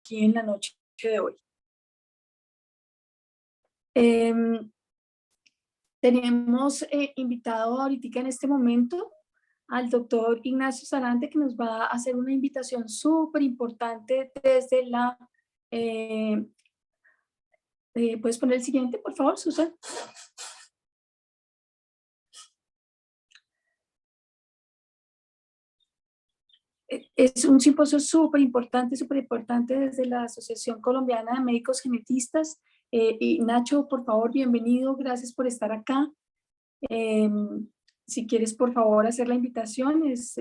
aquí en la noche de hoy. Em, Tenemos invitado ahorita en este momento al doctor Ignacio Sarante, que nos va a hacer una invitación súper importante desde la... eh, ¿puedes poner el siguiente, por favor, Susan? Es un simposio súper importante desde la Asociación Colombiana de Médicos Genetistas. Y Nacho, por favor, bienvenido, gracias por estar acá. Si quieres, por favor, hacer la invitación, es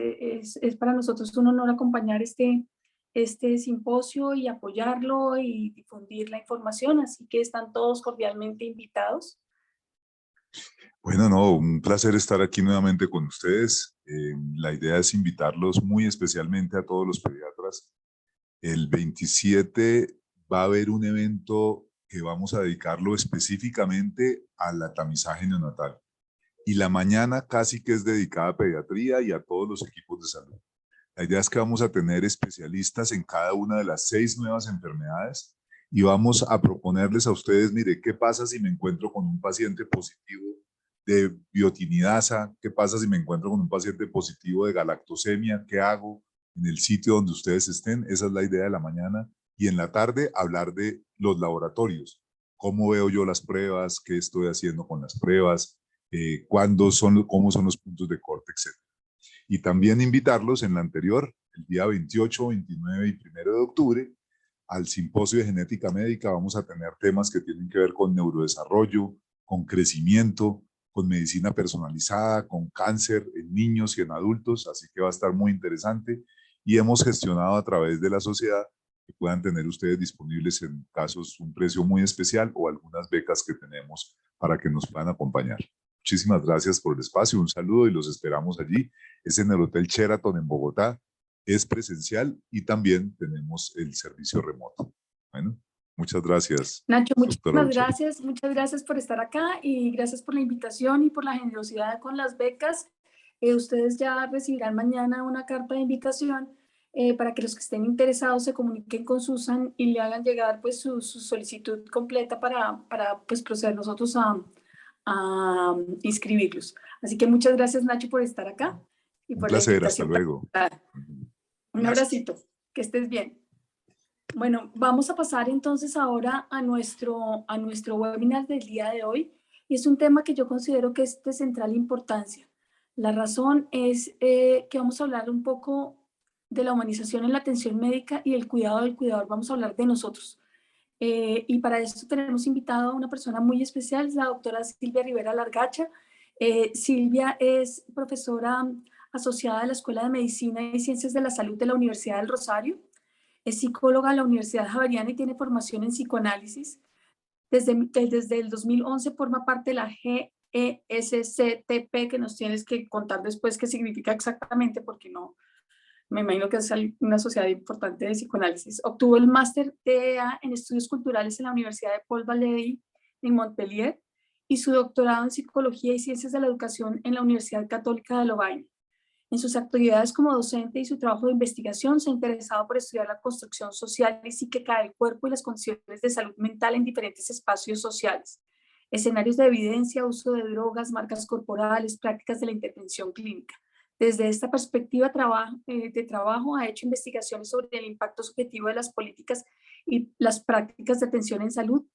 para nosotros un honor acompañar este simposio y apoyarlo y difundir la información, así que están todos cordialmente invitados. Bueno, no, un placer estar aquí nuevamente con ustedes. La idea es invitarlos muy especialmente a todos los pediatras. El 27 va a haber un evento que vamos a dedicarlo específicamente al tamizaje neonatal. Y la mañana casi que es dedicada a pediatría y a todos los equipos de salud. La idea es que vamos a tener especialistas en cada una de las 6 nuevas enfermedades y vamos a proponerles a ustedes, mire, ¿qué pasa si me encuentro con un paciente positivo de biotinidasa? ¿Qué pasa si me encuentro con un paciente positivo de galactosemia? ¿Qué hago en el sitio donde ustedes estén? Esa es la idea de la mañana. Y en la tarde hablar de los laboratorios. ¿Cómo veo yo las pruebas? ¿Qué estoy haciendo con las pruebas? ¿Cómo son los puntos de corte, etcétera? Y también invitarlos en la anterior, el día 28, 29 y 1 de octubre, al simposio de genética médica. Vamos a tener temas que tienen que ver con neurodesarrollo, con crecimiento, con medicina personalizada, con cáncer en niños y en adultos, así que va a estar muy interesante. Y hemos gestionado a través de la sociedad que puedan tener ustedes disponibles en casos un precio muy especial o algunas becas que tenemos para que nos puedan acompañar. Muchísimas gracias por el espacio, un saludo y los esperamos allí. Es en el Hotel Sheraton en Bogotá, es presencial y también tenemos el servicio remoto. Bueno, muchas gracias. Nacho, muchas gracias por estar acá y gracias por la invitación y por la generosidad con las becas. Ustedes ya recibirán mañana una carta de invitación para que los que estén interesados se comuniquen con Susan y le hagan llegar pues su solicitud completa para pues proceder nosotros a inscribirlos. Así que muchas gracias, Nacho, por estar acá y Un por la placer, hasta invitación. luego. Un abracito, que estés bien. Bueno, vamos a pasar entonces ahora a nuestro webinar del día de hoy. Y es un tema que yo considero que es de central importancia. La razón es que vamos a hablar un poco de la humanización en la atención médica y el cuidado del cuidador. Vamos a hablar de nosotros. Y para esto tenemos invitado a una persona muy especial, es la doctora Silvia Rivera Largacha. Silvia es profesora asociada de la Escuela de Medicina y Ciencias de la Salud de la Universidad del Rosario. Es psicóloga de la Universidad Javeriana y tiene formación en psicoanálisis. Desde el 2011 forma parte de la GESCTP, que nos tienes que contar después qué significa exactamente, porque no, me imagino que es una sociedad importante de psicoanálisis. Obtuvo el máster TEA en estudios culturales en la Universidad de Paul Valéry en Montpellier y su doctorado en psicología y ciencias de la educación en la Universidad Católica de Lovaina. En sus actividades como docente y su trabajo de investigación se ha interesado por estudiar la construcción social y psíquica del cuerpo y las condiciones de salud mental en diferentes espacios sociales, escenarios de evidencia, uso de drogas, marcas corporales, prácticas de la intervención clínica. Desde esta perspectiva de trabajo ha hecho investigaciones sobre el impacto subjetivo de las políticas y las prácticas de atención en salud,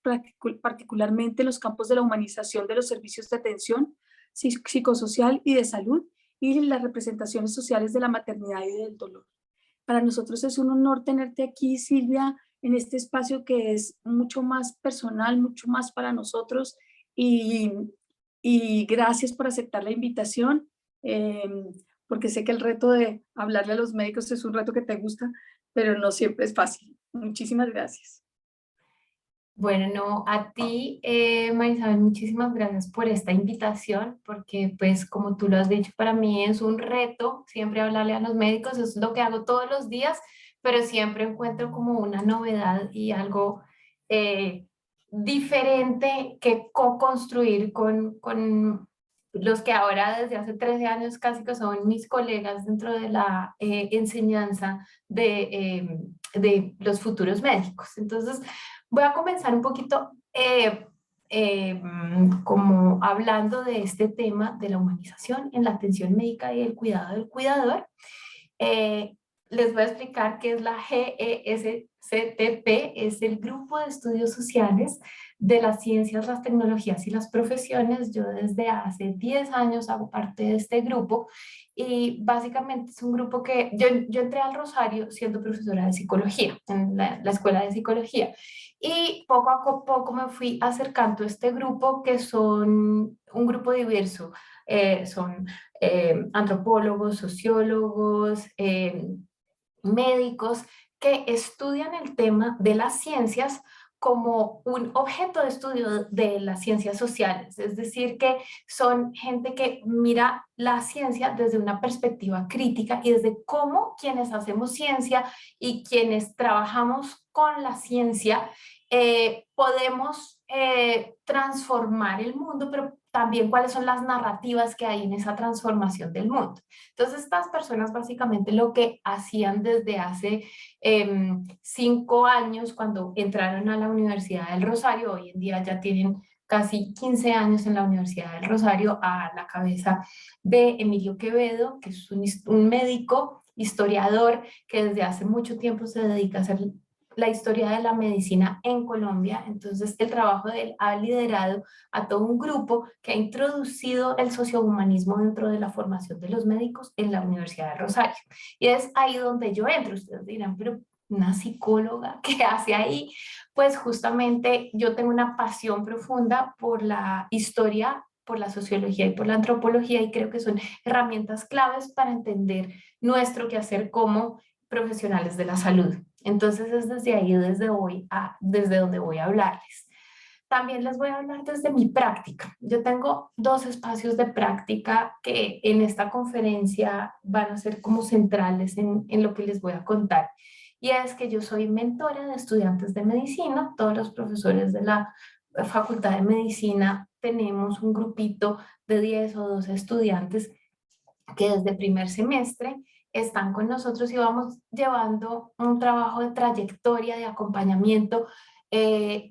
particularmente en los campos de la humanización de los servicios de atención psicosocial y de salud, y las representaciones sociales de la maternidad y del dolor. Para nosotros es un honor tenerte aquí, Silvia, en este espacio que es mucho más personal, mucho más para nosotros, y gracias por aceptar la invitación, porque sé que el reto de hablarle a los médicos es un reto que te gusta, pero no siempre es fácil. Muchísimas gracias. Bueno, no, a ti, Marisabel, muchísimas gracias por esta invitación, porque pues como tú lo has dicho, para mí es un reto siempre hablarle a los médicos, es lo que hago todos los días, pero siempre encuentro como una novedad y algo diferente que co-construir con los que ahora desde hace 13 años casi que son mis colegas dentro de la enseñanza de de los futuros médicos. Entonces, voy a comenzar un poquito como hablando de este tema de la humanización en la atención médica y el cuidado del cuidador. Eh, Les voy a explicar qué es la GESCTP, es el Grupo de Estudios Sociales de las Ciencias, las Tecnologías y las Profesiones. Yo desde hace 10 años hago parte de este grupo y básicamente es un grupo que yo entré al Rosario siendo profesora de psicología, en la escuela de psicología, y poco a poco me fui acercando a este grupo que son un grupo diverso. Son antropólogos, sociólogos, médicos que estudian el tema de las ciencias como un objeto de estudio de las ciencias sociales, es decir, que son gente que mira la ciencia desde una perspectiva crítica y desde cómo quienes hacemos ciencia y quienes trabajamos con la ciencia podemos transformar el mundo, pero también cuáles son las narrativas que hay en esa transformación del mundo. Entonces, estas personas básicamente lo que hacían desde hace 5 años, cuando entraron a la Universidad del Rosario, hoy en día ya tienen casi 15 años en la Universidad del Rosario, a la cabeza de Emilio Quevedo, que es un médico, historiador, que desde hace mucho tiempo se dedica a hacer la historia de la medicina en Colombia. Entonces, el trabajo de él ha liderado a todo un grupo que ha introducido el sociohumanismo dentro de la formación de los médicos en la Universidad de Rosario. Y es ahí donde yo entro. Ustedes dirán, pero una psicóloga, ¿qué hace ahí? Pues justamente yo tengo una pasión profunda por la historia, por la sociología y por la antropología, y creo que son herramientas claves para entender nuestro quehacer como profesionales de la salud. Entonces es desde ahí, desde donde voy a hablarles. También les voy a hablar desde mi práctica. Yo tengo 2 espacios de práctica que en esta conferencia van a ser como centrales en lo que les voy a contar. Y es que yo soy mentora de estudiantes de medicina. Todos los profesores de la Facultad de Medicina tenemos un grupito de 10 o 12 estudiantes que desde primer semestre están con nosotros y vamos llevando un trabajo de trayectoria, de acompañamiento,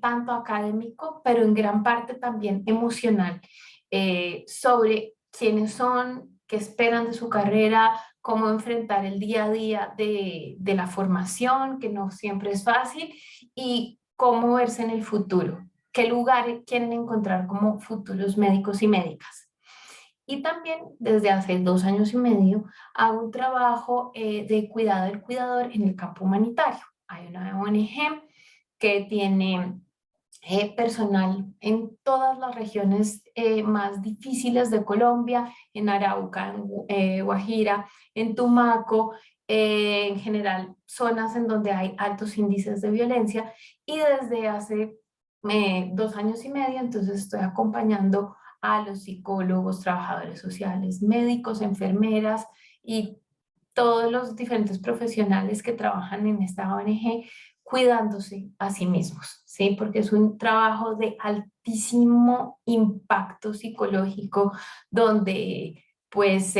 tanto académico, pero en gran parte también emocional, sobre quiénes son, qué esperan de su carrera, cómo enfrentar el día a día de la formación, que no siempre es fácil, y cómo verse en el futuro, qué lugar quieren encontrar como futuros médicos y médicas. Y también desde hace 2 años y medio hago un trabajo de cuidado del cuidador en el campo humanitario. Hay una ONG que tiene personal en todas las regiones más difíciles de Colombia, en Arauca, en Guajira, en Tumaco, en general zonas en donde hay altos índices de violencia, y desde hace 2 años y medio entonces estoy acompañando a los psicólogos, trabajadores sociales, médicos, enfermeras y todos los diferentes profesionales que trabajan en esta ONG cuidándose a sí mismos, ¿sí? Porque es un trabajo de altísimo impacto psicológico donde pues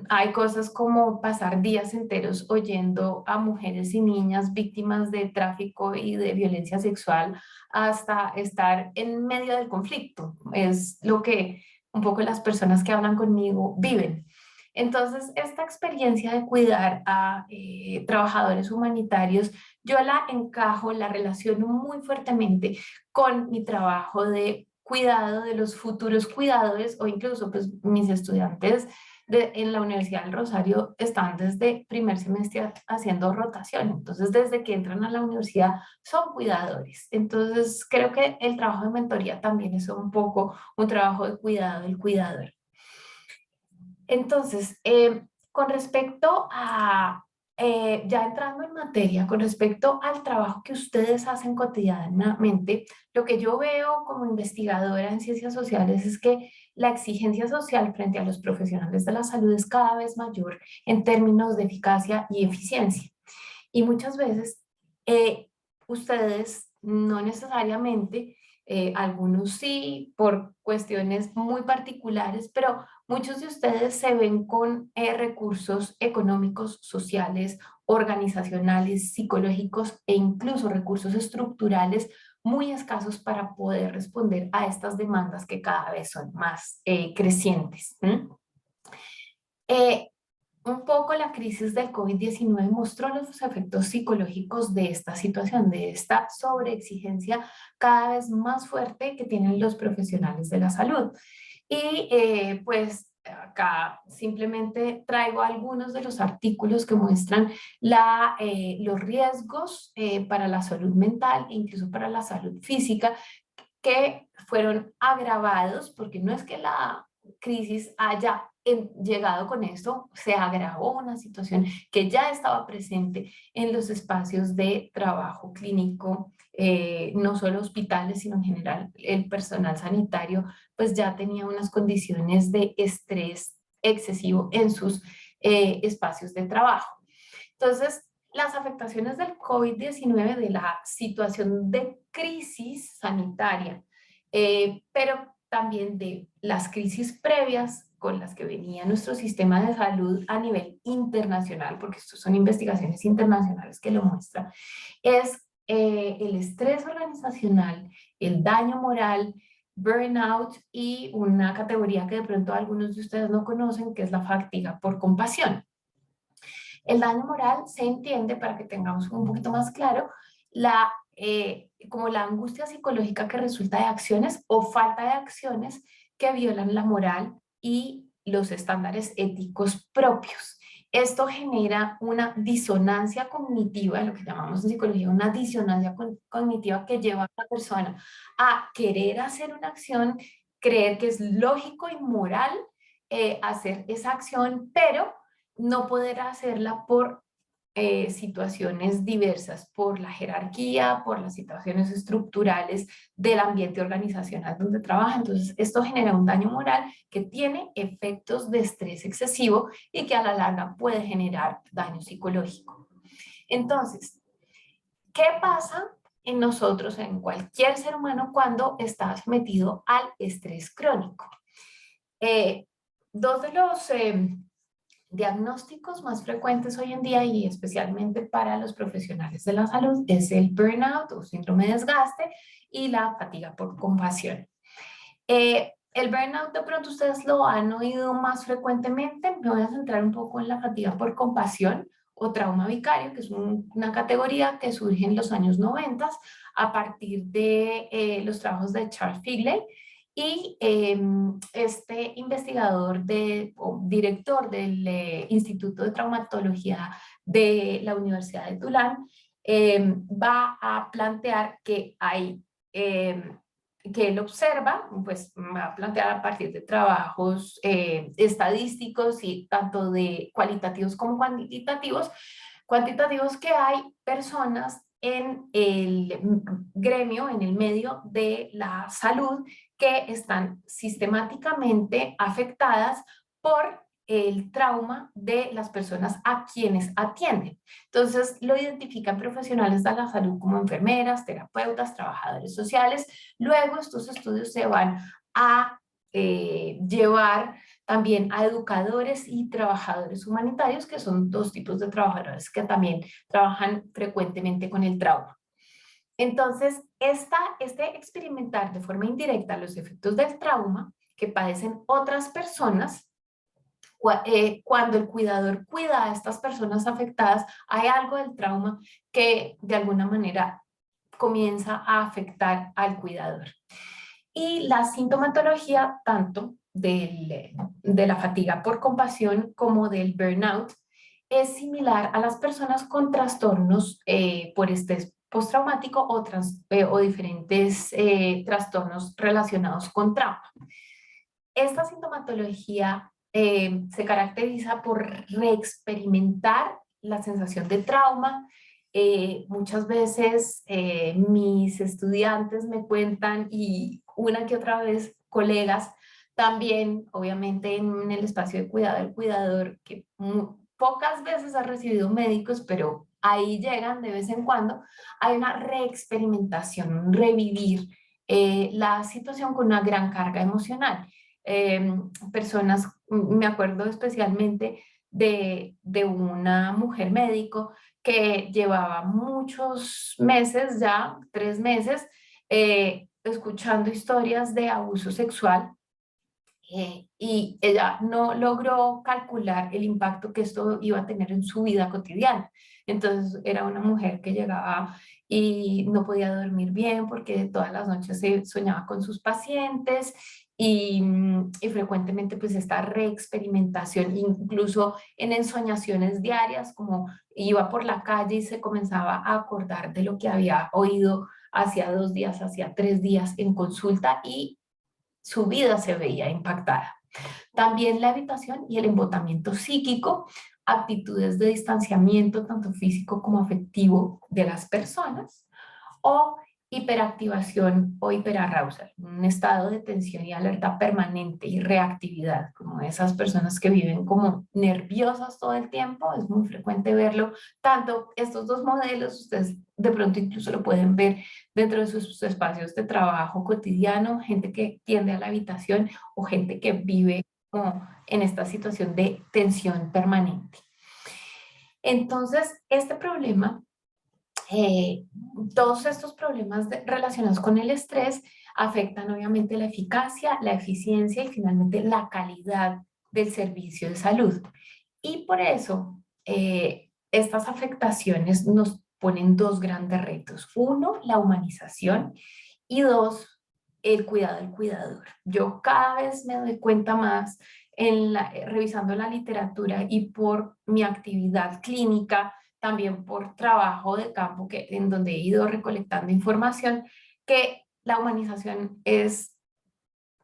hay cosas como pasar días enteros oyendo a mujeres y niñas víctimas de tráfico y de violencia sexual hasta estar en medio del conflicto. Es lo que un poco las personas que hablan conmigo viven. Entonces, esta experiencia de cuidar a trabajadores humanitarios, yo la encajo, la relaciono muy fuertemente con mi trabajo de cuidado de los futuros cuidadores, o incluso pues mis estudiantes en la Universidad del Rosario están desde primer semestre haciendo rotación. Entonces, desde que entran a la universidad son cuidadores. Entonces, creo que el trabajo de mentoría también es un poco un trabajo de cuidado del cuidador. Entonces, con respecto a, ya entrando en materia, con respecto al trabajo que ustedes hacen cotidianamente, lo que yo veo como investigadora en ciencias sociales es que la exigencia social frente a los profesionales de la salud es cada vez mayor en términos de eficacia y eficiencia. Y muchas veces ustedes no necesariamente, algunos sí, por cuestiones muy particulares, pero muchos de ustedes se ven con recursos económicos, sociales organizacionales, psicológicos e incluso recursos estructurales muy escasos para poder responder a estas demandas que cada vez son más crecientes. Un poco la crisis del COVID-19 mostró los efectos psicológicos de esta situación, de esta sobreexigencia cada vez más fuerte que tienen los profesionales de la salud. Y pues acá simplemente traigo algunos de los artículos que muestran los riesgos para la salud mental e incluso para la salud física que fueron agravados, porque no es que la crisis haya llegado con esto, se agravó una situación que ya estaba presente en los espacios de trabajo clínico, no solo hospitales, sino en general el personal sanitario, pues ya tenía unas condiciones de estrés excesivo en sus espacios de trabajo. Entonces, las afectaciones del COVID-19, de la situación de crisis sanitaria, pero también de las crisis previas con las que venía nuestro sistema de salud a nivel internacional, porque estas son investigaciones internacionales que lo muestran, es el estrés organizacional, el daño moral, burnout y una categoría que de pronto algunos de ustedes no conocen, que es la fatiga por compasión. El daño moral se entiende, para que tengamos un poquito más claro, como la angustia psicológica que resulta de acciones o falta de acciones que violan la moral y los estándares éticos propios. Esto genera una disonancia cognitiva, lo que llamamos en psicología una disonancia cognitiva, que lleva a la persona a querer hacer una acción, creer que es lógico y moral hacer esa acción, pero no poder hacerla por situaciones diversas, por la jerarquía, por las situaciones estructurales del ambiente organizacional donde trabaja. Entonces, esto genera un daño moral que tiene efectos de estrés excesivo y que a la larga puede generar daño psicológico. Entonces, ¿qué pasa en nosotros, en cualquier ser humano, cuando está sometido al estrés crónico? Dos de los diagnósticos más frecuentes hoy en día, y especialmente para los profesionales de la salud, es el burnout o síndrome de desgaste y la fatiga por compasión. El burnout, de pronto ustedes lo han oído más frecuentemente. Me voy a centrar un poco en la fatiga por compasión o trauma vicario, que es una categoría que surge en los años 90 a partir de los trabajos de Charles Figley. Y este investigador o director del Instituto de Traumatología de la Universidad de Tulane va a plantear que que él observa, pues va a plantear a partir de trabajos estadísticos y tanto de cualitativos como cuantitativos, que hay personas en el gremio, en el medio de la salud, que están sistemáticamente afectadas por el trauma de las personas a quienes atienden. Entonces, lo identifican profesionales de la salud como enfermeras, terapeutas, trabajadores sociales. Luego, estos estudios se van a llevar también a educadores y trabajadores humanitarios, que son dos tipos de trabajadores que también trabajan frecuentemente con el trauma. Entonces, este experimentar de forma indirecta los efectos del trauma que padecen otras personas, cuando el cuidador cuida a estas personas afectadas, hay algo del trauma que de alguna manera comienza a afectar al cuidador. Y la sintomatología tanto de la fatiga por compasión como del burnout es similar a las personas con trastornos por estrés postraumático o diferentes trastornos relacionados con trauma. Esta sintomatología se caracteriza por reexperimentar la sensación de trauma. Muchas veces mis estudiantes me cuentan, y una que otra vez colegas también, obviamente en el espacio de cuidado del cuidador, que pocas veces ha recibido médicos, pero ahí llegan de vez en cuando. Hay una reexperimentación, un revivir la situación con una gran carga emocional. Personas, me acuerdo especialmente de una mujer médico que llevaba muchos meses ya, 3 meses, escuchando historias de abuso sexual, y ella no logró calcular el impacto que esto iba a tener en su vida cotidiana. Entonces era una mujer que llegaba y no podía dormir bien porque todas las noches se soñaba con sus pacientes y frecuentemente pues esta reexperimentación, incluso en ensoñaciones diarias, como iba por la calle y se comenzaba a acordar de lo que había oído hacía 2 días, hacía 3 días en consulta, y su vida se veía impactada. También la evitación y el embotamiento psíquico, actitudes de distanciamiento tanto físico como afectivo de las personas, o hiperactivación o hiperarousal, un estado de tensión y alerta permanente y reactividad, como esas personas que viven como nerviosas todo el tiempo. Es muy frecuente verlo, tanto estos dos modelos, ustedes de pronto incluso lo pueden ver dentro de sus espacios de trabajo cotidiano, gente que tiende a la habitación o gente que vive como en esta situación de tensión permanente. Entonces, este problema, eh, todos estos problemas relacionados con el estrés afectan obviamente la eficacia, la eficiencia y finalmente la calidad del servicio de salud. Y por eso estas afectaciones nos ponen dos grandes retos. Uno, la humanización, y dos, el cuidado del cuidador. Yo cada vez me doy cuenta más revisando la literatura y por mi actividad clínica, también por trabajo de campo en donde he ido recolectando información, que la humanización es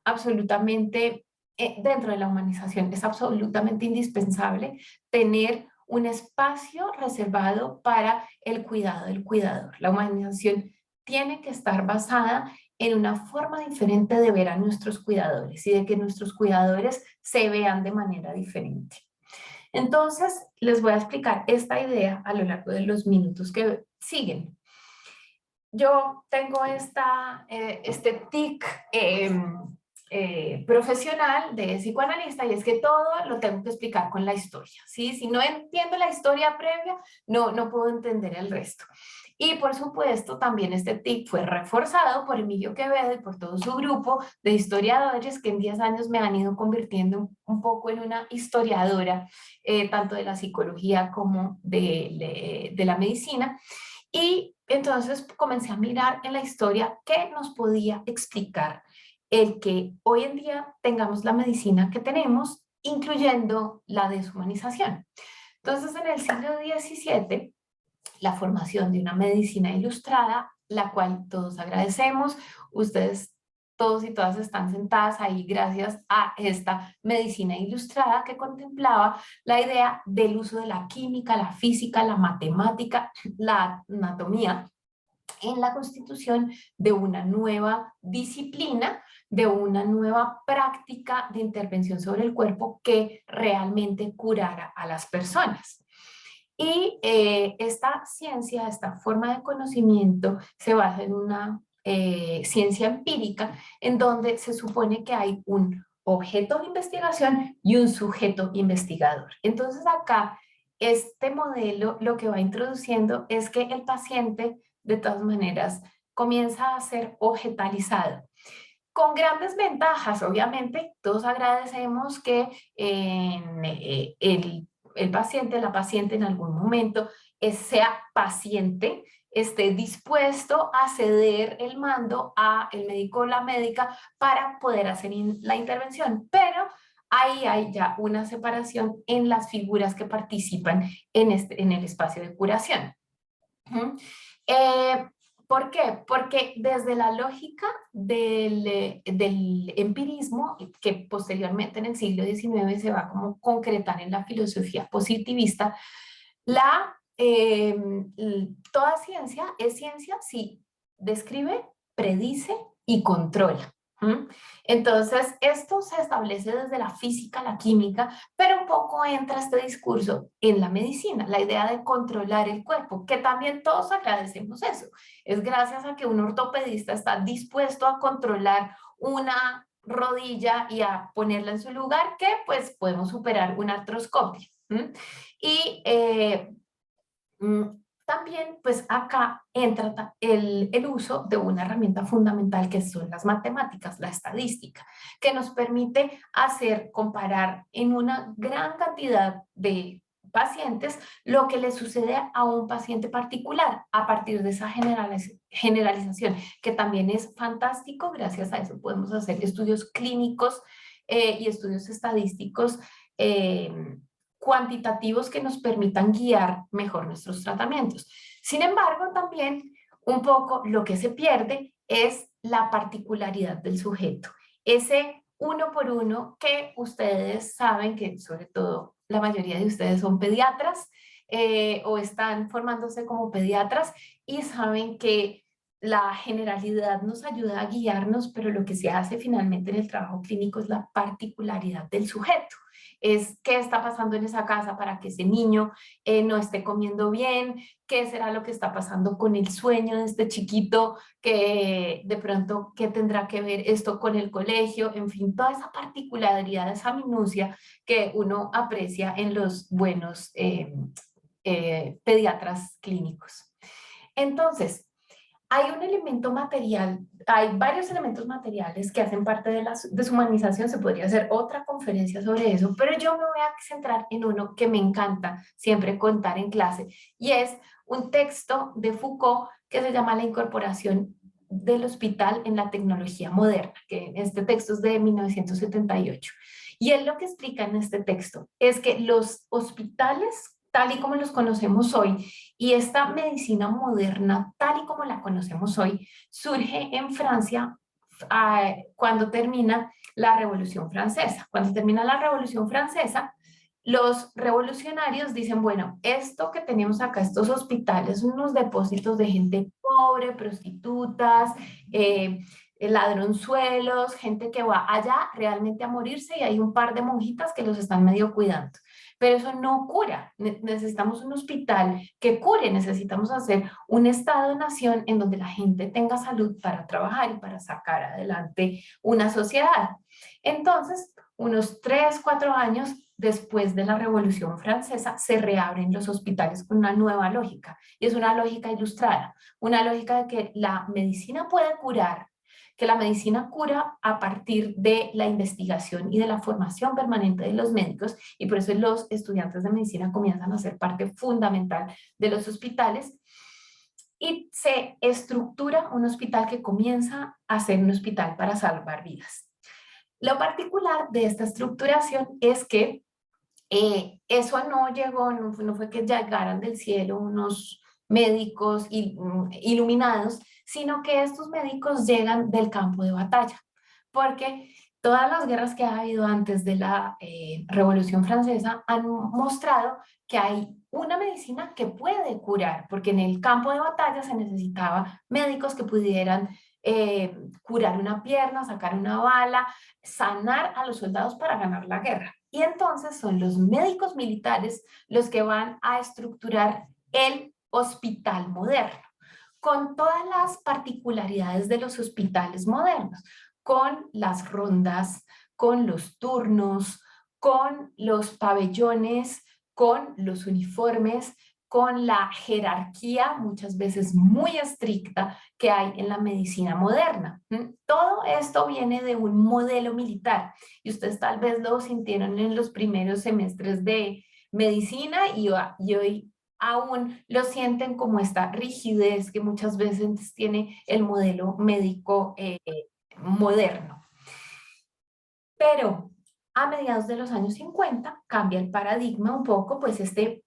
absolutamente, dentro de la humanización es absolutamente indispensable tener un espacio reservado para el cuidado del cuidador. La humanización tiene que estar basada en una forma diferente de ver a nuestros cuidadores y de que nuestros cuidadores se vean de manera diferente. Entonces, les voy a explicar esta idea a lo largo de los minutos que siguen. Yo tengo este tic profesional de psicoanalista, y es que todo lo tengo que explicar con la historia, ¿sí? Si no entiendo la historia previa, no puedo entender el resto. Y por supuesto, también este tic fue reforzado por Emilio Quevedo y por todo su grupo de historiadores que en 10 años me han ido convirtiendo un poco en una historiadora, tanto de la psicología como de la medicina. Y entonces comencé a mirar en la historia qué nos podía explicar el que hoy en día tengamos la medicina que tenemos, incluyendo la deshumanización. Entonces, en el siglo XVII, la formación de una medicina ilustrada, la cual todos agradecemos. Ustedes todos y todas están sentadas ahí gracias a esta medicina ilustrada que contemplaba la idea del uso de la química, la física, la matemática, la anatomía en la constitución de una nueva disciplina, de una nueva práctica de intervención sobre el cuerpo que realmente curara a las personas. Y esta ciencia, esta forma de conocimiento se basa en una ciencia empírica en donde se supone que hay un objeto de investigación y un sujeto investigador. Entonces acá este modelo lo que va introduciendo es que el paciente de todas maneras comienza a ser objetalizado, con grandes ventajas. Obviamente todos agradecemos que el paciente, la paciente en algún momento sea paciente, esté dispuesto a ceder el mando al médico o la médica para poder hacer la intervención, pero ahí hay ya una separación en las figuras que participan en el espacio de curación. ¿Por qué? Porque desde la lógica del empirismo, que posteriormente en el siglo XIX se va a como concretar en la filosofía positivista, toda ciencia es ciencia si describe, predice y controla. Entonces, esto se establece desde la física, la química, pero un poco entra este discurso en la medicina, la idea de controlar el cuerpo, que también todos agradecemos eso. Es gracias a que un ortopedista está dispuesto a controlar una rodilla y a ponerla en su lugar que pues podemos superar una artroscopia. ¿m? Y también, pues acá entra el uso de una herramienta fundamental que son las matemáticas, la estadística, que nos permite comparar en una gran cantidad de pacientes lo que le sucede a un paciente particular a partir de esa generalización, que también es fantástico. Gracias a eso podemos hacer estudios clínicos y estudios estadísticos cuantitativos que nos permitan guiar mejor nuestros tratamientos. Sin embargo, también un poco lo que se pierde es la particularidad del sujeto. Ese uno por uno que ustedes saben que sobre todo la mayoría de ustedes son pediatras o están formándose como pediatras y saben que la generalidad nos ayuda a guiarnos, pero lo que se hace finalmente en el trabajo clínico es la particularidad del sujeto. Es qué está pasando en esa casa para que ese niño no esté comiendo bien, qué será lo que está pasando con el sueño de este chiquito, que de pronto qué tendrá que ver esto con el colegio, en fin, toda esa particularidad, esa minucia que uno aprecia en los buenos pediatras clínicos. Entonces, hay un elemento material, hay varios elementos materiales que hacen parte de la deshumanización. Se podría hacer otra conferencia sobre eso, pero yo me voy a centrar en uno que me encanta siempre contar en clase, y es un texto de Foucault que se llama La incorporación del hospital en la tecnología moderna, que este texto es de 1978. Y él lo que explica en este texto es que los hospitales, tal y como los conocemos hoy, y esta medicina moderna, tal y como la conocemos hoy, surge en Francia cuando termina la Revolución Francesa. Cuando termina la Revolución Francesa, los revolucionarios dicen, bueno, esto que tenemos acá, estos hospitales, unos depósitos de gente pobre, prostitutas, ladronzuelos, gente que va allá realmente a morirse, y hay un par de monjitas que los están medio cuidando. Pero eso no cura. Necesitamos un hospital que cure, necesitamos hacer un estado-nación en donde la gente tenga salud para trabajar y para sacar adelante una sociedad. Entonces, unos 3, 4 años después de la Revolución Francesa, se reabren los hospitales con una nueva lógica, y es una lógica ilustrada, una lógica de que la medicina puede curar, que la medicina cura a partir de la investigación y de la formación permanente de los médicos, y por eso los estudiantes de medicina comienzan a ser parte fundamental de los hospitales, y se estructura un hospital que comienza a ser un hospital para salvar vidas. Lo particular de esta estructuración es que eso no llegó, no fue que llegaran del cielo unos médicos iluminados, sino que estos médicos llegan del campo de batalla, porque todas las guerras que ha habido antes de la Revolución Francesa han mostrado que hay una medicina que puede curar, porque en el campo de batalla se necesitaba médicos que pudieran curar una pierna, sacar una bala, sanar a los soldados para ganar la guerra. Y entonces son los médicos militares los que van a estructurar el hospital moderno, con todas las particularidades de los hospitales modernos, con las rondas, con los turnos, con los pabellones, con los uniformes, con la jerarquía muchas veces muy estricta que hay en la medicina moderna. Todo esto viene de un modelo militar, y ustedes tal vez lo sintieron en los primeros semestres de medicina, y hoy aún lo sienten como esta rigidez que muchas veces tiene el modelo médico moderno. Pero a mediados de los años 50 cambia el paradigma un poco, pues este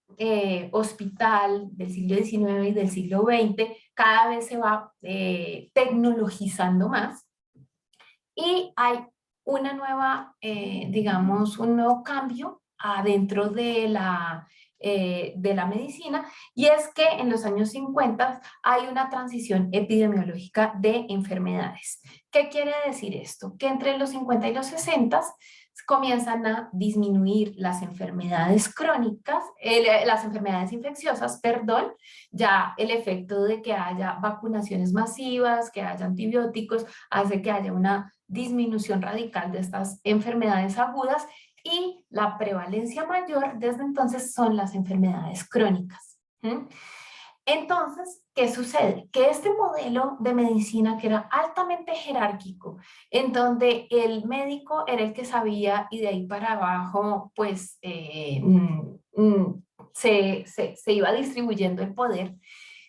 hospital del siglo XIX y del siglo XX cada vez se va tecnologizando más, y hay una nueva, digamos, un nuevo cambio adentro de la medicina, y es que en los años 50 hay una transición epidemiológica de enfermedades. ¿Qué quiere decir esto? Que entre los 50 y los 60 comienzan a disminuir las enfermedades crónicas, las enfermedades infecciosas, perdón, ya el efecto de que haya vacunaciones masivas, que haya antibióticos, hace que haya una disminución radical de estas enfermedades agudas, y la prevalencia mayor desde entonces son las enfermedades crónicas. Entonces, ¿qué sucede? Que este modelo de medicina que era altamente jerárquico, en donde el médico era el que sabía y de ahí para abajo, pues, se iba distribuyendo el poder,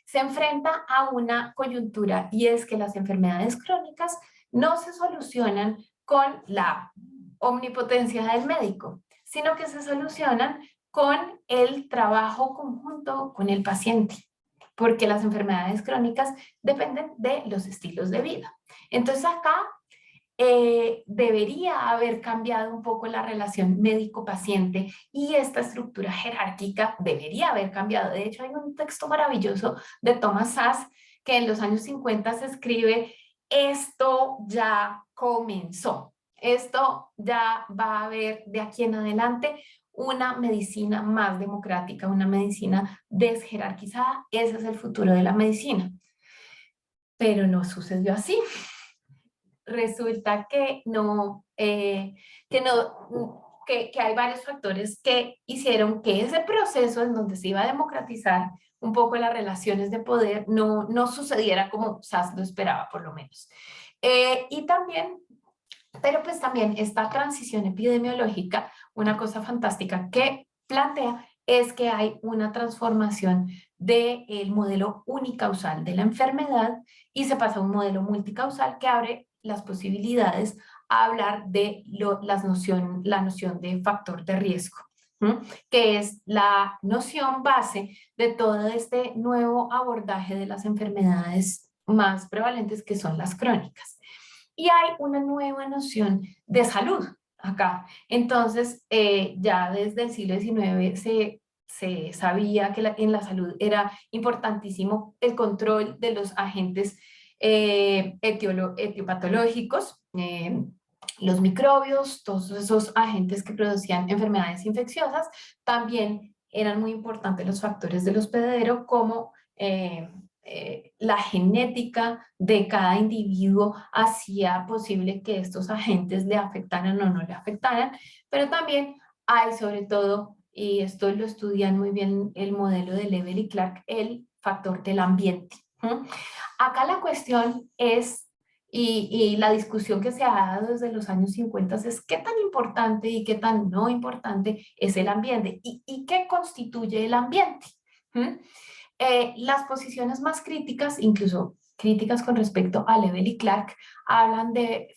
se enfrenta a una coyuntura y es que las enfermedades crónicas no se solucionan con la omnipotencia del médico, sino que se solucionan con el trabajo conjunto con el paciente, porque las enfermedades crónicas dependen de los estilos de vida. Entonces acá debería haber cambiado un poco la relación médico-paciente y esta estructura jerárquica debería haber cambiado. De hecho, hay un texto maravilloso de Thomas Szasz que en los años 50 se escribe: esto ya comenzó, esto ya va a haber de aquí en adelante una medicina más democrática, una medicina desjerarquizada. Ese es el futuro de la medicina. Pero no sucedió así. Resulta que que hay varios factores que hicieron que ese proceso en donde se iba a democratizar un poco las relaciones de poder no sucediera como Szasz lo esperaba, por lo menos. Y también, pero pues también esta transición epidemiológica, una cosa fantástica que plantea es que hay una transformación del modelo unicausal de la enfermedad y se pasa a un modelo multicausal que abre las posibilidades a hablar de la noción de factor de riesgo, que es la noción base de todo este nuevo abordaje de las enfermedades más prevalentes, que son las crónicas. Y hay una nueva noción de salud acá. Entonces, ya desde el siglo XIX se sabía que en la salud era importantísimo el control de los agentes etiopatológicos, los microbios, todos esos agentes que producían enfermedades infecciosas. También eran muy importantes los factores del hospedero, como la genética de cada individuo hacía posible que estos agentes le afectaran o no le afectaran, pero también hay sobre todo, y esto lo estudian muy bien el modelo de Lebel y Clark, el factor del ambiente. Acá la cuestión es, y la discusión que se ha dado desde los años 50 es qué tan importante y qué tan no importante es el ambiente y qué constituye el ambiente. Las posiciones más críticas, incluso críticas con respecto a Lebel y Clark, hablan de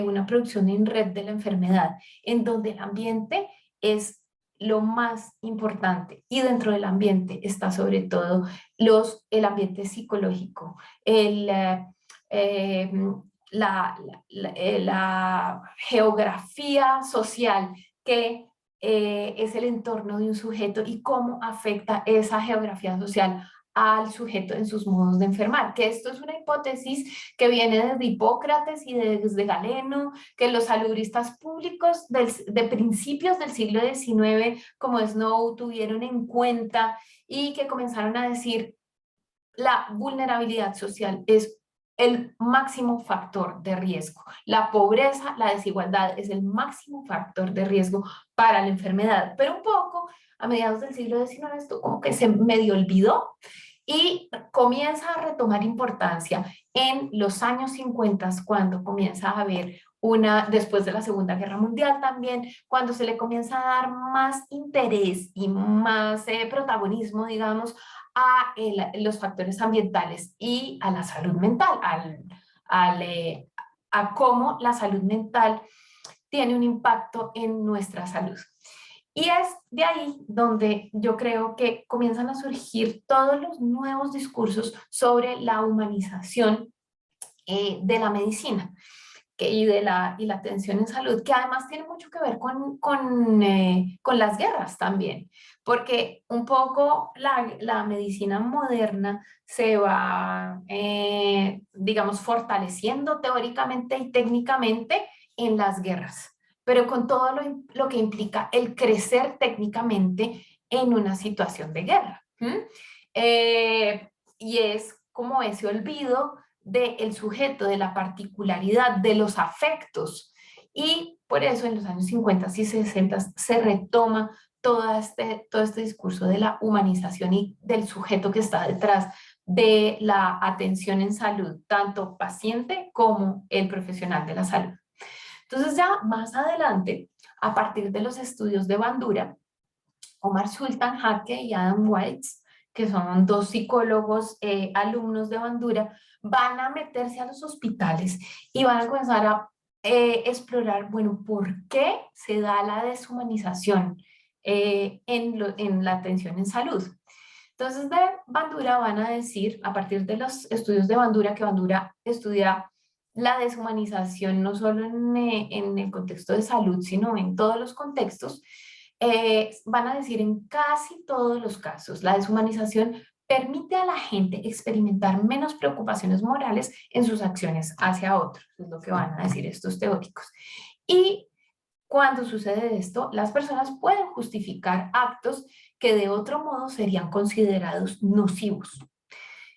una producción en red de la enfermedad, en donde el ambiente es lo más importante y dentro del ambiente está sobre todo el ambiente psicológico, la geografía social que es el entorno de un sujeto y cómo afecta esa geografía social al sujeto en sus modos de enfermar, que esto es una hipótesis que viene desde Hipócrates y desde Galeno, que los salubristas públicos de principios del siglo XIX, como Snow, tuvieron en cuenta y que comenzaron a decir: la vulnerabilidad social es el máximo factor de riesgo. La pobreza, la desigualdad es el máximo factor de riesgo para la enfermedad. Pero un poco a mediados del siglo XIX esto como que se medio olvidó y comienza a retomar importancia en los años 50, cuando comienza a haber después de la Segunda Guerra Mundial también, cuando se le comienza a dar más interés y más protagonismo, digamos, a los factores ambientales y a la salud mental, a cómo la salud mental tiene un impacto en nuestra salud. Y es de ahí donde yo creo que comienzan a surgir todos los nuevos discursos sobre la humanización de la medicina y la atención en salud, que además tiene mucho que ver con las guerras también, porque un poco la medicina moderna se va, digamos, fortaleciendo teóricamente y técnicamente en las guerras, pero con todo lo que implica el crecer técnicamente en una situación de guerra. Y es como ese olvido del sujeto, de la particularidad, de los afectos Y por eso en los años 50 y 60 se retoma todo este discurso de la humanización y del sujeto que está detrás de la atención en salud, tanto paciente como el profesional de la salud. Entonces ya más adelante, a partir de los estudios de Bandura, Omar Sultan Haque y Adam Weitz, que son dos psicólogos alumnos de Bandura, van a meterse a los hospitales y van a comenzar a explorar, bueno, ¿por qué se da la deshumanización en la atención en salud? Entonces, de Bandura van a decir, a partir de los estudios de Bandura, que Bandura estudia la deshumanización no solo en el contexto de salud, sino en todos los contextos, van a decir en casi todos los casos, la deshumanización permite a la gente experimentar menos preocupaciones morales en sus acciones hacia otros, es lo que van a decir estos teóricos. Y cuando sucede esto, las personas pueden justificar actos que de otro modo serían considerados nocivos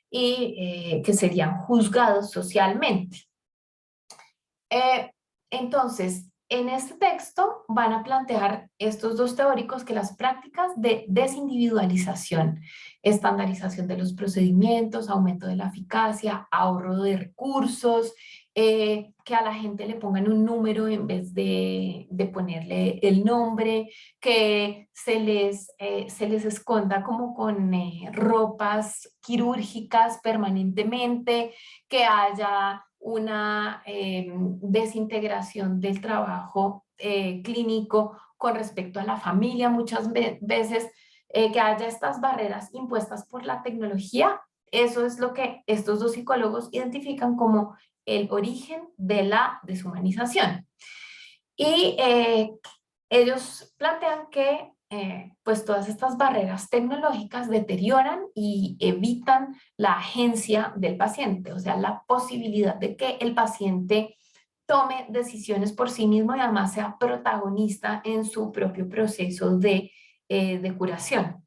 y que serían juzgados socialmente. Entonces, en este texto van a plantear estos dos teóricos que las prácticas de desindividualización, estandarización de los procedimientos, aumento de la eficacia, ahorro de recursos, que a la gente le pongan un número en vez de ponerle el nombre, que se les esconda como con ropas quirúrgicas permanentemente, que haya una desintegración del trabajo clínico con respecto a la familia muchas veces, que haya estas barreras impuestas por la tecnología. Eso es lo que estos dos psicólogos identifican como el origen de la deshumanización. Y ellos plantean que pues todas estas barreras tecnológicas deterioran y evitan la agencia del paciente, o sea, la posibilidad de que el paciente tome decisiones por sí mismo y además sea protagonista en su propio proceso de curación.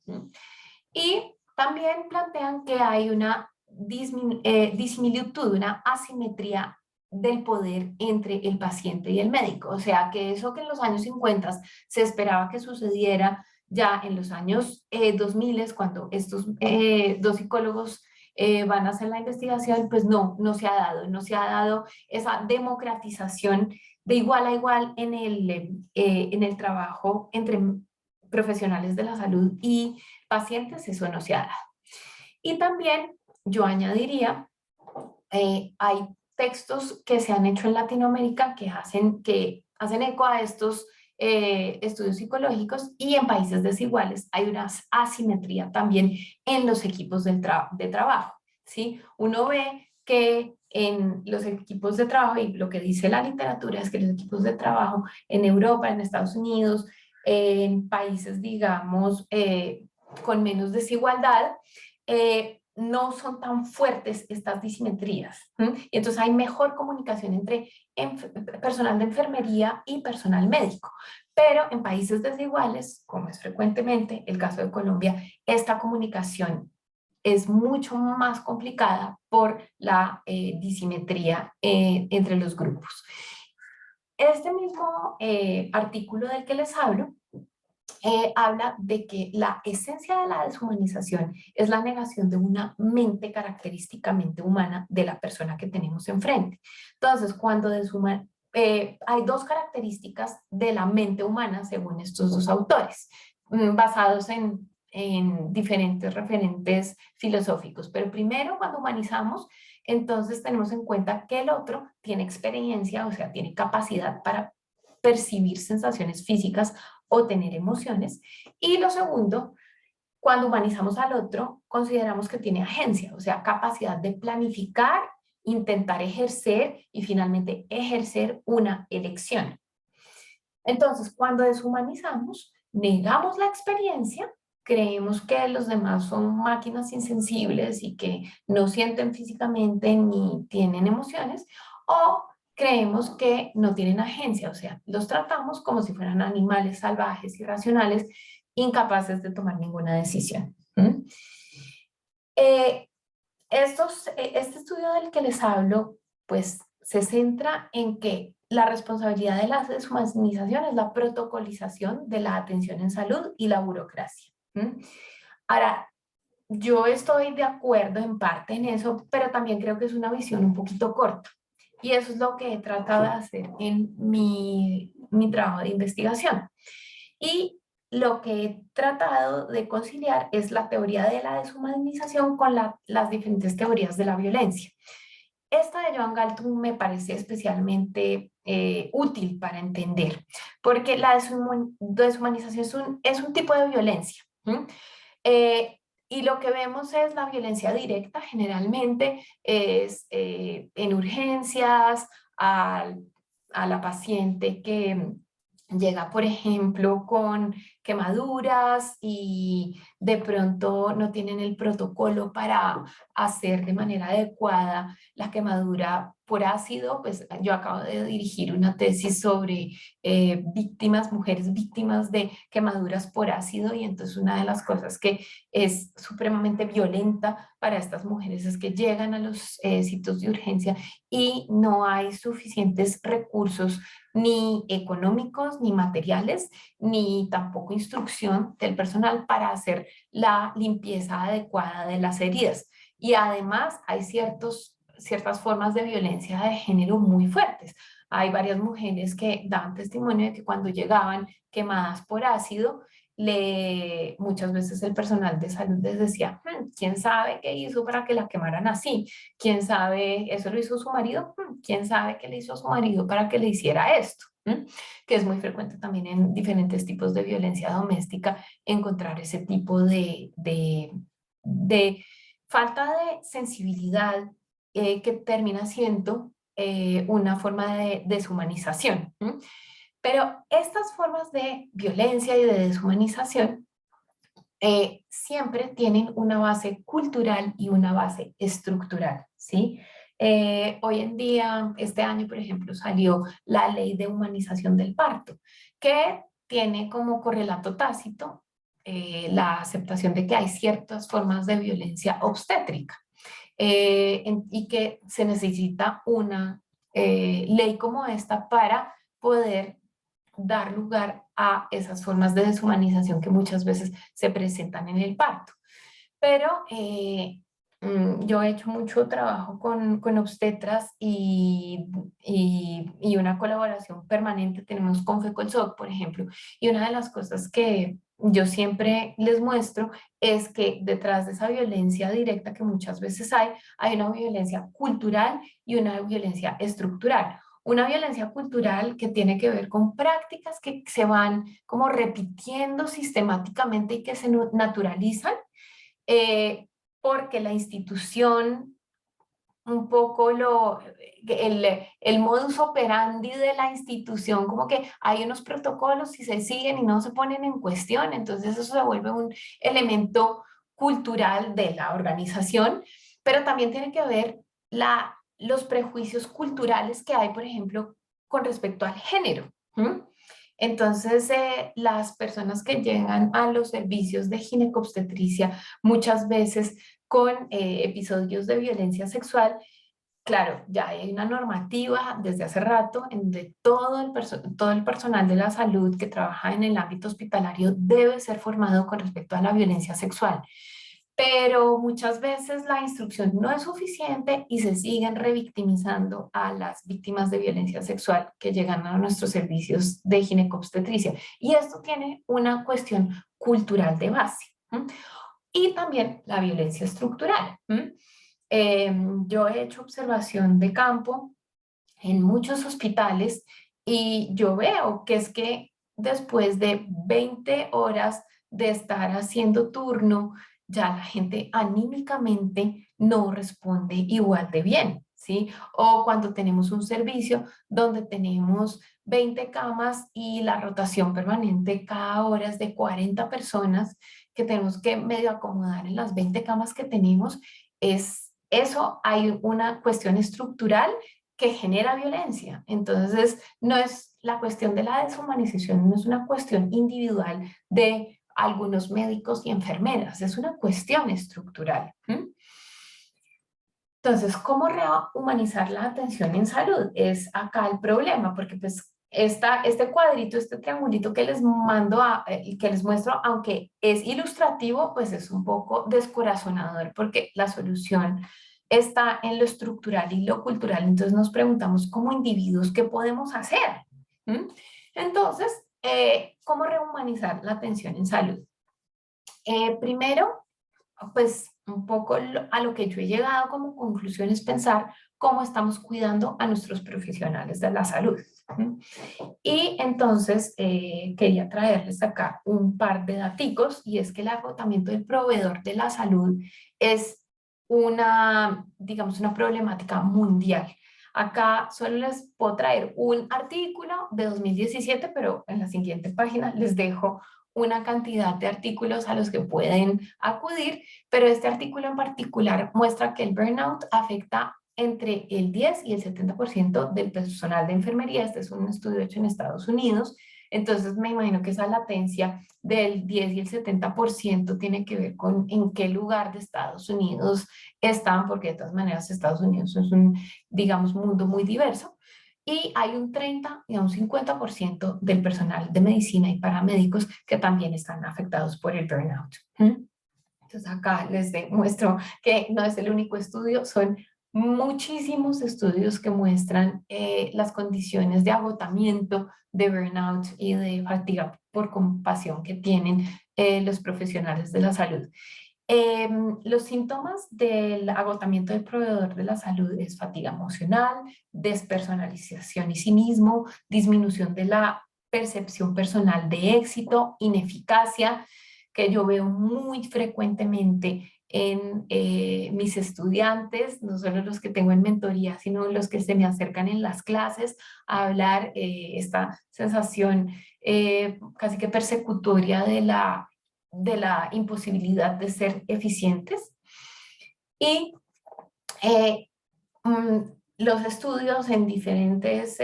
Y también plantean que hay una disimilitud, una asimetría del poder entre el paciente y el médico. O sea, que eso que en los años 50 se esperaba que sucediera, ya en los años 2000, cuando estos dos psicólogos van a hacer la investigación, pues no se ha dado esa democratización de igual a igual en el trabajo entre profesionales de la salud y pacientes, eso no se ha dado. Y también yo añadiría, hay textos que se han hecho en Latinoamérica que hacen eco a estos estudios psicológicos, y en países desiguales hay una asimetría también en los equipos de trabajo, ¿sí? Uno ve que en los equipos de trabajo, y lo que dice la literatura es que los equipos de trabajo en Europa, en Estados Unidos, en países, digamos, con menos desigualdad, no son tan fuertes estas disimetrías. Y entonces hay mejor comunicación entre personal de enfermería y personal médico. Pero en países desiguales, como es frecuentemente el caso de Colombia, esta comunicación es mucho más complicada por la disimetría entre los grupos. Este mismo artículo del que les hablo habla de que la esencia de la deshumanización es la negación de una mente característicamente humana de la persona que tenemos enfrente. Entonces, cuando hay dos características de la mente humana, según estos dos autores, basados en diferentes referentes filosóficos. Pero primero, cuando humanizamos, entonces tenemos en cuenta que el otro tiene experiencia, o sea, tiene capacidad para percibir sensaciones físicas o tener emociones. Y lo segundo, cuando humanizamos al otro, consideramos que tiene agencia, o sea, capacidad de planificar, intentar ejercer y finalmente ejercer una elección. Entonces, cuando deshumanizamos, negamos la experiencia, creemos que los demás son máquinas insensibles y que no sienten físicamente ni tienen emociones, o creemos que no tienen agencia, o sea, los tratamos como si fueran animales salvajes, irracionales, incapaces de tomar ninguna decisión. Este estudio del que les hablo, pues se centra en que la responsabilidad de la deshumanización es la protocolización de la atención en salud y la burocracia. Ahora, yo estoy de acuerdo en parte en eso, pero también creo que es una visión un poquito corta. Y eso es lo que he tratado de hacer en mi trabajo de investigación. Y lo que he tratado de conciliar es la teoría de la deshumanización con las diferentes teorías de la violencia. Esta de Joan Galtung me parece especialmente útil para entender, porque la deshumanización es un tipo de violencia. Y lo que vemos es la violencia directa, generalmente es en urgencias, a la paciente que llega, por ejemplo, con quemaduras y de pronto no tienen el protocolo para hacer de manera adecuada la quemadura por ácido. Pues yo acabo de dirigir una tesis sobre mujeres víctimas de quemaduras por ácido, y entonces una de las cosas que es supremamente violenta para estas mujeres es que llegan a los sitios de urgencia y no hay suficientes recursos ni económicos, ni materiales, ni tampoco instrucción del personal para hacer la limpieza adecuada de las heridas. Y además hay ciertas formas de violencia de género muy fuertes. Hay varias mujeres que dan testimonio de que cuando llegaban quemadas por ácido, muchas veces el personal de salud les decía, ¿quién sabe qué hizo para que la quemaran así? ¿Quién sabe, eso lo hizo su marido? ¿Quién sabe qué le hizo a su marido para que le hiciera esto? Que es muy frecuente también en diferentes tipos de violencia doméstica encontrar ese tipo de falta de sensibilidad que termina siendo una forma de deshumanización. Pero estas formas de violencia y de deshumanización siempre tienen una base cultural y una base estructural, ¿sí? Hoy en día, este año, por ejemplo, salió la Ley de Humanización del Parto, que tiene como correlato tácito la aceptación de que hay ciertas formas de violencia obstétrica y que se necesita una ley como esta para poder dar lugar a esas formas de deshumanización que muchas veces se presentan en el parto. Pero yo he hecho mucho trabajo con obstetras y una colaboración permanente tenemos con FECOLSOC, por ejemplo, y una de las cosas que yo siempre les muestro es que detrás de esa violencia directa que muchas veces hay una violencia cultural y una violencia estructural. Una violencia cultural que tiene que ver con prácticas que se van como repitiendo sistemáticamente y que se naturalizan, porque la institución, un poco el modus operandi de la institución, como que hay unos protocolos y se siguen y no se ponen en cuestión, entonces eso se vuelve un elemento cultural de la organización, pero también tiene que ver los prejuicios culturales que hay, por ejemplo, con respecto al género. Entonces, las personas que llegan a los servicios de ginecobstetricia muchas veces con episodios de violencia sexual, claro, ya hay una normativa desde hace rato en donde todo el personal de la salud que trabaja en el ámbito hospitalario debe ser formado con respecto a la violencia sexual. Pero muchas veces la instrucción no es suficiente y se siguen revictimizando a las víctimas de violencia sexual que llegan a nuestros servicios de ginecobstetricia. Y esto tiene una cuestión cultural de base. Y también la violencia estructural. Yo he hecho observación de campo en muchos hospitales y yo veo que es que después de 20 horas de estar haciendo turno, ya la gente anímicamente no responde igual de bien, ¿sí? O cuando tenemos un servicio donde tenemos 20 camas y la rotación permanente cada hora es de 40 personas que tenemos que medio acomodar en las 20 camas que tenemos, hay una cuestión estructural que genera violencia. Entonces, no es la cuestión de la deshumanización, no es una cuestión individual de algunos médicos y enfermeras, es una cuestión estructural. Entonces, ¿cómo rehumanizar la atención en salud? Es acá el problema, porque pues este cuadrito, este triangulito que les mando, que les muestro, aunque es ilustrativo, pues es un poco descorazonador, porque la solución está en lo estructural y lo cultural. Entonces nos preguntamos como individuos, ¿qué podemos hacer? ¿Mm? Entonces, ¿cómo rehumanizar la atención en salud? Primero, pues un poco a lo que yo he llegado como conclusión es pensar cómo estamos cuidando a nuestros profesionales de la salud. ¿Mm? Y entonces quería traerles acá un par de daticos, y es que el agotamiento del proveedor de la salud es una, digamos, una problemática mundial. Acá solo les puedo traer un artículo de 2017, pero en la siguiente página les dejo una cantidad de artículos a los que pueden acudir, pero este artículo en particular muestra que el burnout afecta entre el 10 y el 70% del personal de enfermería. Este es un estudio hecho en Estados Unidos. Entonces me imagino que esa latencia del 10 y el 70% tiene que ver con en qué lugar de Estados Unidos están, porque de todas maneras Estados Unidos es un, digamos, mundo muy diverso. Y hay un 30 y un 50% del personal de medicina y paramédicos que también están afectados por el burnout. Entonces acá les demuestro que no es el único estudio, son muchísimos estudios que muestran las condiciones de agotamiento, de burnout y de fatiga por compasión que tienen los profesionales de la salud. Los síntomas del agotamiento del proveedor de la salud es fatiga emocional, despersonalización y cinismo, disminución de la percepción personal de éxito, ineficacia, que yo veo muy frecuentemente en mis estudiantes, no solo los que tengo en mentoría, sino los que se me acercan en las clases a hablar, esta sensación casi que persecutoria de la imposibilidad de ser eficientes. Y eh, los estudios en diferentes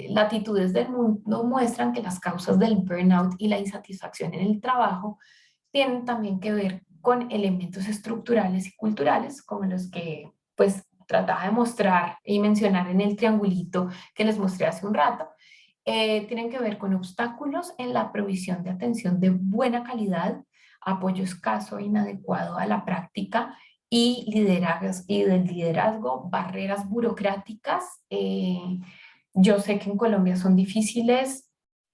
latitudes del mundo muestran que las causas del burnout y la insatisfacción en el trabajo tienen también que ver con elementos estructurales y culturales, como los que pues trataba de mostrar y mencionar en el triangulito que les mostré hace un rato. Tienen que ver con obstáculos en la provisión de atención de buena calidad, apoyo escaso e inadecuado a la práctica y del liderazgo, barreras burocráticas. Yo sé que en Colombia son difíciles,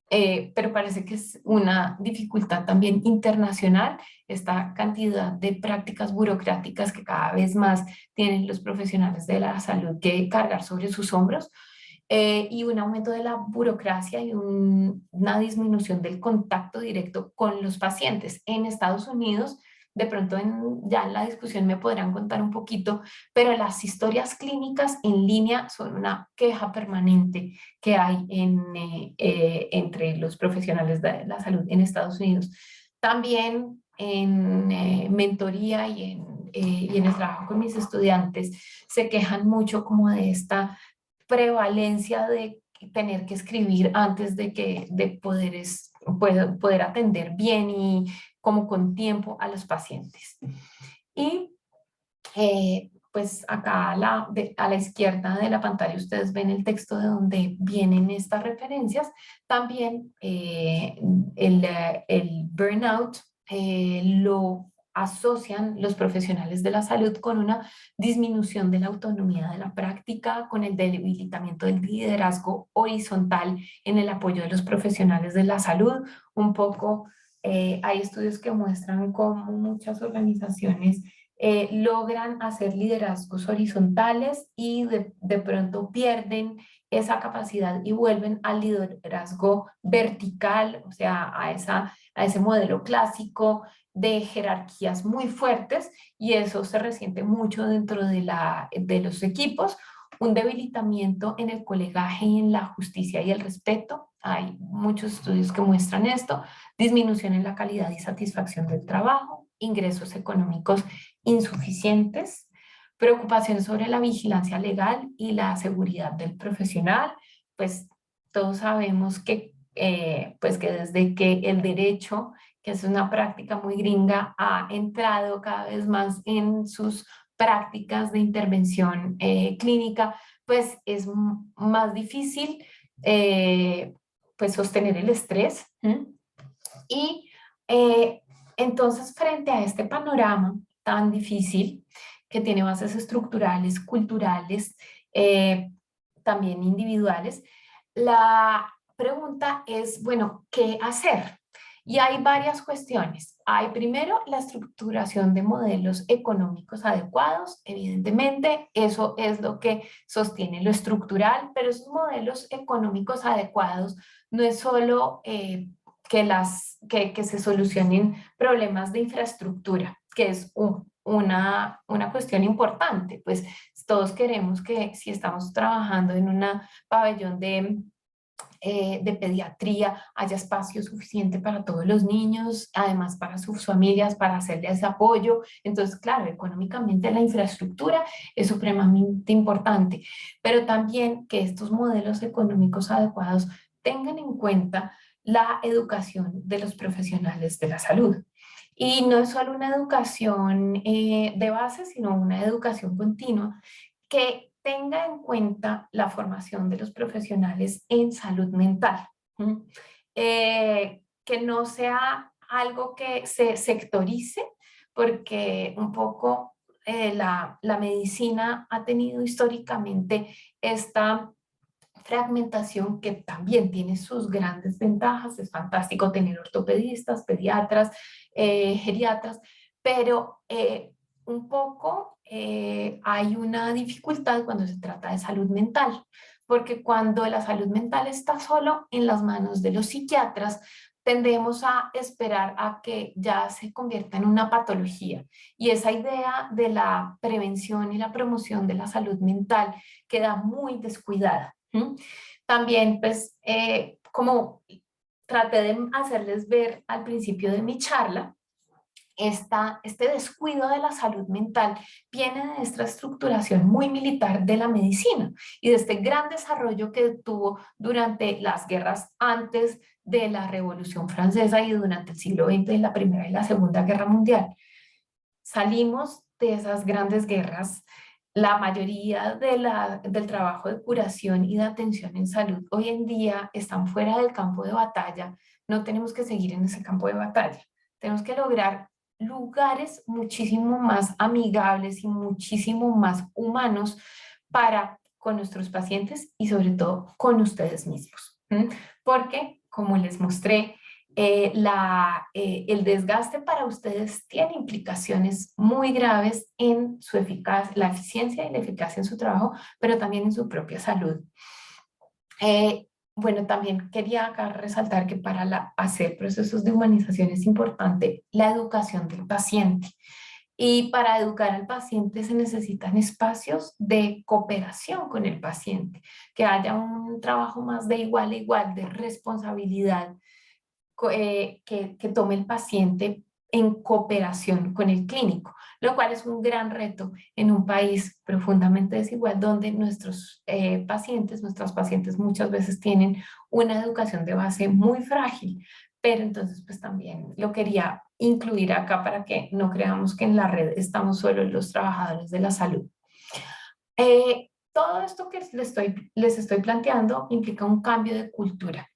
pero parece que es una dificultad también internacional, esta cantidad de prácticas burocráticas que cada vez más tienen los profesionales de la salud que cargar sobre sus hombros, y un aumento de la burocracia y una disminución del contacto directo con los pacientes. En Estados Unidos, de pronto ya en la discusión me podrán contar un poquito, pero las historias clínicas en línea son una queja permanente que hay entre los profesionales de la salud en Estados Unidos. También en mentoría y en el trabajo con mis estudiantes se quejan mucho como de esta prevalencia de tener que escribir antes de poder atender bien y como con tiempo a los pacientes. Y pues acá a la izquierda de la pantalla ustedes ven el texto de donde vienen estas referencias. También el burnout lo asocian los profesionales de la salud con una disminución de la autonomía de la práctica, con el debilitamiento del liderazgo horizontal en el apoyo de los profesionales de la salud. Un poco, hay estudios que muestran cómo muchas organizaciones logran hacer liderazgos horizontales y de pronto pierden esa capacidad y vuelven al liderazgo vertical, o sea, a ese modelo clásico de jerarquías muy fuertes, y eso se resiente mucho dentro de los equipos. Un debilitamiento en el colegaje y en la justicia y el respeto. Hay muchos estudios que muestran esto. Disminución en la calidad y satisfacción del trabajo. Ingresos económicos insuficientes. Preocupación sobre la vigilancia legal y la seguridad del profesional. Pues todos sabemos pues que desde que el derecho, que es una práctica muy gringa, ha entrado cada vez más en sus prácticas de intervención clínica, pues es más difícil pues sostener el estrés. Y entonces, frente a este panorama tan difícil, que tiene bases estructurales, culturales, también individuales, la pregunta es, bueno, ¿qué hacer? Y hay varias cuestiones. Hay primero la estructuración de modelos económicos adecuados, evidentemente, eso es lo que sostiene lo estructural, pero esos modelos económicos adecuados no es solo que se solucionen problemas de infraestructura, que es una cuestión importante, pues todos queremos que si estamos trabajando en un pabellón de pediatría haya espacio suficiente para todos los niños, además para sus familias, para hacerles apoyo. Entonces, claro, económicamente la infraestructura es supremamente importante, pero también que estos modelos económicos adecuados tengan en cuenta la educación de los profesionales de la salud. Y no es solo una educación de base, sino una educación continua que tenga en cuenta la formación de los profesionales en salud mental. Que no sea algo que se sectorice, porque un poco la medicina ha tenido históricamente esta fragmentación que también tiene sus grandes ventajas. Es fantástico tener ortopedistas, pediatras, geriatras, pero un poco hay una dificultad cuando se trata de salud mental, porque cuando la salud mental está solo en las manos de los psiquiatras, tendemos a esperar a que ya se convierta en una patología. Y esa idea de la prevención y la promoción de la salud mental queda muy descuidada. También, pues, como traté de hacerles ver al principio de mi charla, este descuido de la salud mental viene de esta estructuración muy militar de la medicina y de este gran desarrollo que tuvo durante las guerras antes de la Revolución Francesa y durante el siglo XX, en la Primera y la Segunda Guerra Mundial. Salimos de esas grandes guerras. La mayoría del trabajo de curación y de atención en salud hoy en día están fuera del campo de batalla. No tenemos que seguir en ese campo de batalla. Tenemos que lograr lugares muchísimo más amigables y muchísimo más humanos para con nuestros pacientes y sobre todo con ustedes mismos. Porque, como les mostré, el desgaste para ustedes tiene implicaciones muy graves en su eficacia, la eficiencia y la eficacia en su trabajo, pero también en su propia salud. Bueno, también quería acá resaltar que para hacer procesos de humanización es importante la educación del paciente. Y para educar al paciente se necesitan espacios de cooperación con el paciente, que haya un trabajo más de igual a igual, de responsabilidad, que tome el paciente en cooperación con el clínico, lo cual es un gran reto en un país profundamente desigual donde nuestros nuestras pacientes muchas veces tienen una educación de base muy frágil, pero entonces pues también lo quería incluir acá para que no creamos que en la red estamos solo los trabajadores de la salud. Todo esto que les estoy planteando implica un cambio de cultura,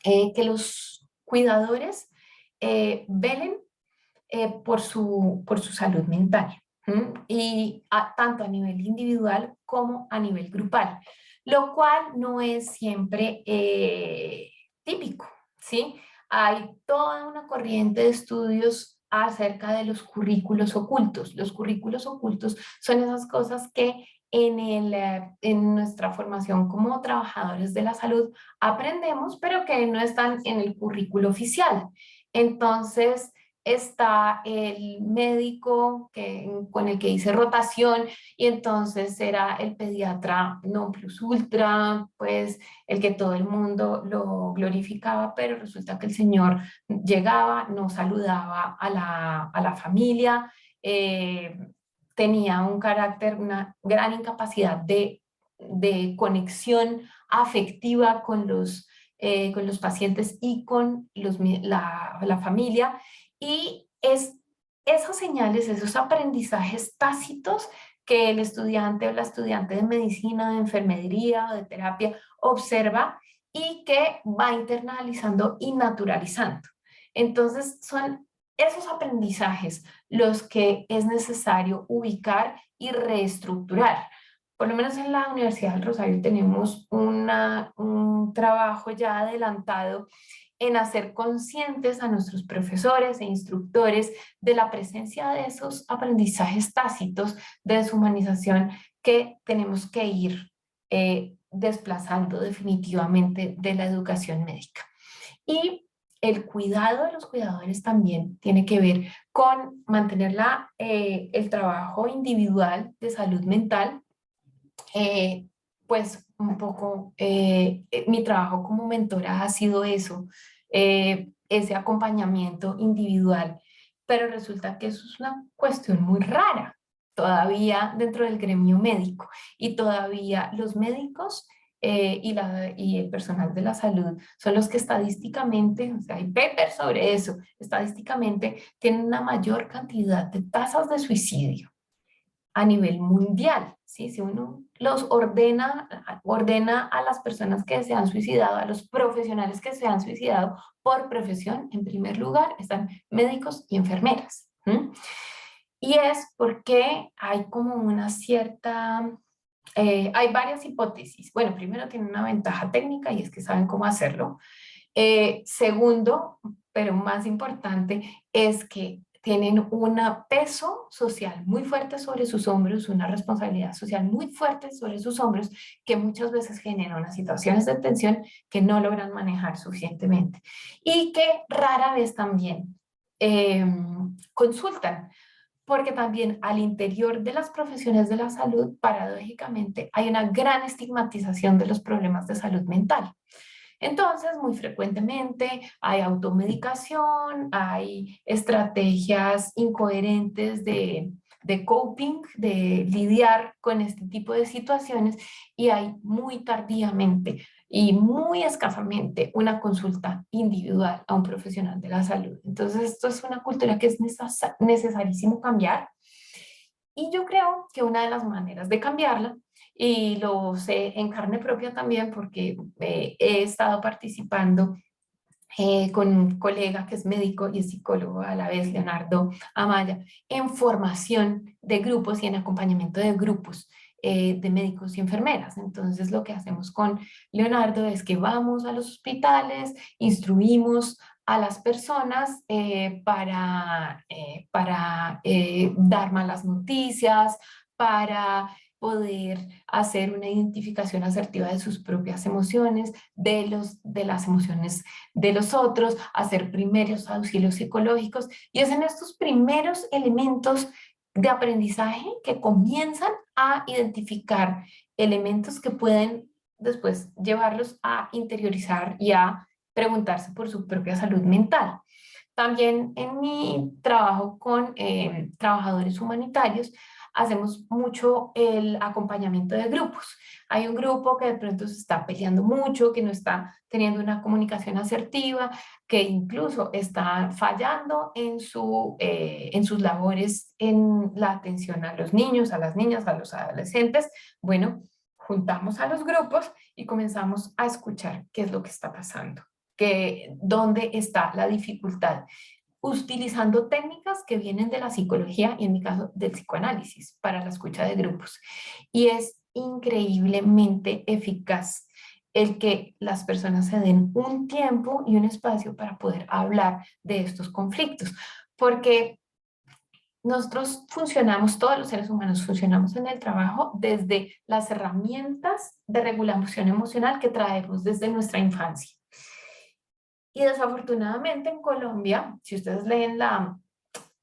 que los cuidadores velen por su salud mental, y tanto a nivel individual como a nivel grupal, lo cual no es siempre típico, ¿sí? Hay toda una corriente de estudios acerca de los currículos ocultos. Los currículos ocultos son esas cosas que en nuestra formación como trabajadores de la salud aprendemos, pero que no están en el currículo oficial. Entonces, está el médico con el que hice rotación y entonces era el pediatra non plus ultra, pues el que todo el mundo lo glorificaba, pero resulta que el señor llegaba, no saludaba a la familia, tenía un carácter, una gran incapacidad de conexión afectiva con los pacientes y con la familia. Y es esas señales, esos aprendizajes tácitos que el estudiante o la estudiante de medicina, de enfermería o de terapia observa y que va internalizando y naturalizando. Entonces son esos aprendizajes los que es necesario ubicar y reestructurar. Por lo menos en la Universidad del Rosario tenemos un trabajo ya adelantado en hacer conscientes a nuestros profesores e instructores de la presencia de esos aprendizajes tácitos de deshumanización que tenemos que ir desplazando definitivamente de la educación médica. Y el cuidado de los cuidadores también tiene que ver con mantener el trabajo individual de salud mental, pues un poco mi trabajo como mentora ha sido eso, ese acompañamiento individual, pero resulta que eso es una cuestión muy rara todavía dentro del gremio médico y todavía los médicos y el personal de la salud son los que estadísticamente, o sea, hay papers sobre eso, estadísticamente tienen una mayor cantidad de tasas de suicidio a nivel mundial, ¿sí? Si uno los ordena a las personas que se han suicidado, a los profesionales que se han suicidado por profesión, en primer lugar están médicos y enfermeras. ¿Mm? Y es porque hay como una cierta, hay varias hipótesis. Bueno, primero tienen una ventaja técnica y es que saben cómo hacerlo. Segundo, pero más importante, es que tienen un peso social muy fuerte sobre sus hombros, una responsabilidad social muy fuerte sobre sus hombros, que muchas veces genera unas situaciones de tensión que no logran manejar suficientemente y que rara vez también consultan, porque también al interior de las profesiones de la salud, paradójicamente, hay una gran estigmatización de los problemas de salud mental. Entonces, muy frecuentemente hay automedicación, hay estrategias incoherentes de coping, de lidiar con este tipo de situaciones y hay muy tardíamente y muy escasamente una consulta individual a un profesional de la salud. Entonces, esto es una cultura que es necesarísimo cambiar y yo creo que una de las maneras de cambiarla, y lo sé en carne propia también porque he estado participando con un colega que es médico y es psicólogo a la vez, Leonardo Amaya, en formación de grupos y en acompañamiento de grupos de médicos y enfermeras. Entonces lo que hacemos con Leonardo es que vamos a los hospitales, instruimos a las personas para dar malas noticias, para poder hacer una identificación asertiva de sus propias emociones, de las emociones de los otros, hacer primeros auxilios psicológicos, y es en estos primeros elementos de aprendizaje que comienzan a identificar elementos que pueden después llevarlos a interiorizar y a preguntarse por su propia salud mental. También en mi trabajo con trabajadores humanitarios, hacemos mucho el acompañamiento de grupos. Hay un grupo que de pronto se está peleando mucho, que no está teniendo una comunicación asertiva, que incluso está fallando en sus labores en la atención a los niños, a las niñas, a los adolescentes. Bueno, juntamos a los grupos y comenzamos a escuchar qué es lo que está pasando, dónde está la dificultad, utilizando técnicas que vienen de la psicología y en mi caso del psicoanálisis para la escucha de grupos. Y es increíblemente eficaz el que las personas se den un tiempo y un espacio para poder hablar de estos conflictos, porque nosotros funcionamos, todos los seres humanos funcionamos en el trabajo desde las herramientas de regulación emocional que traemos desde nuestra infancia. Y desafortunadamente en Colombia, si ustedes leen la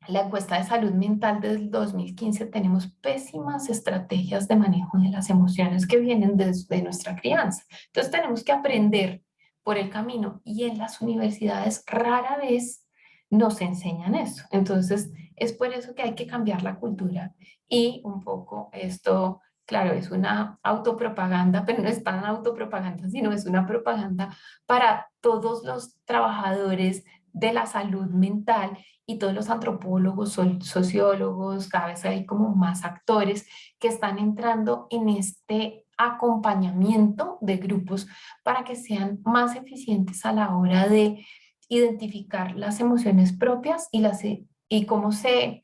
encuesta de salud mental del 2015, tenemos pésimas estrategias de manejo de las emociones que vienen desde nuestra crianza. Entonces tenemos que aprender por el camino y en las universidades rara vez nos enseñan eso. Entonces es por eso que hay que cambiar la cultura y un poco esto. Claro, es una autopropaganda, pero no es tan autopropaganda, sino es una propaganda para todos los trabajadores de la salud mental y todos los antropólogos, sociólogos, cada vez hay como más actores que están entrando en este acompañamiento de grupos para que sean más eficientes a la hora de identificar las emociones propias y cómo se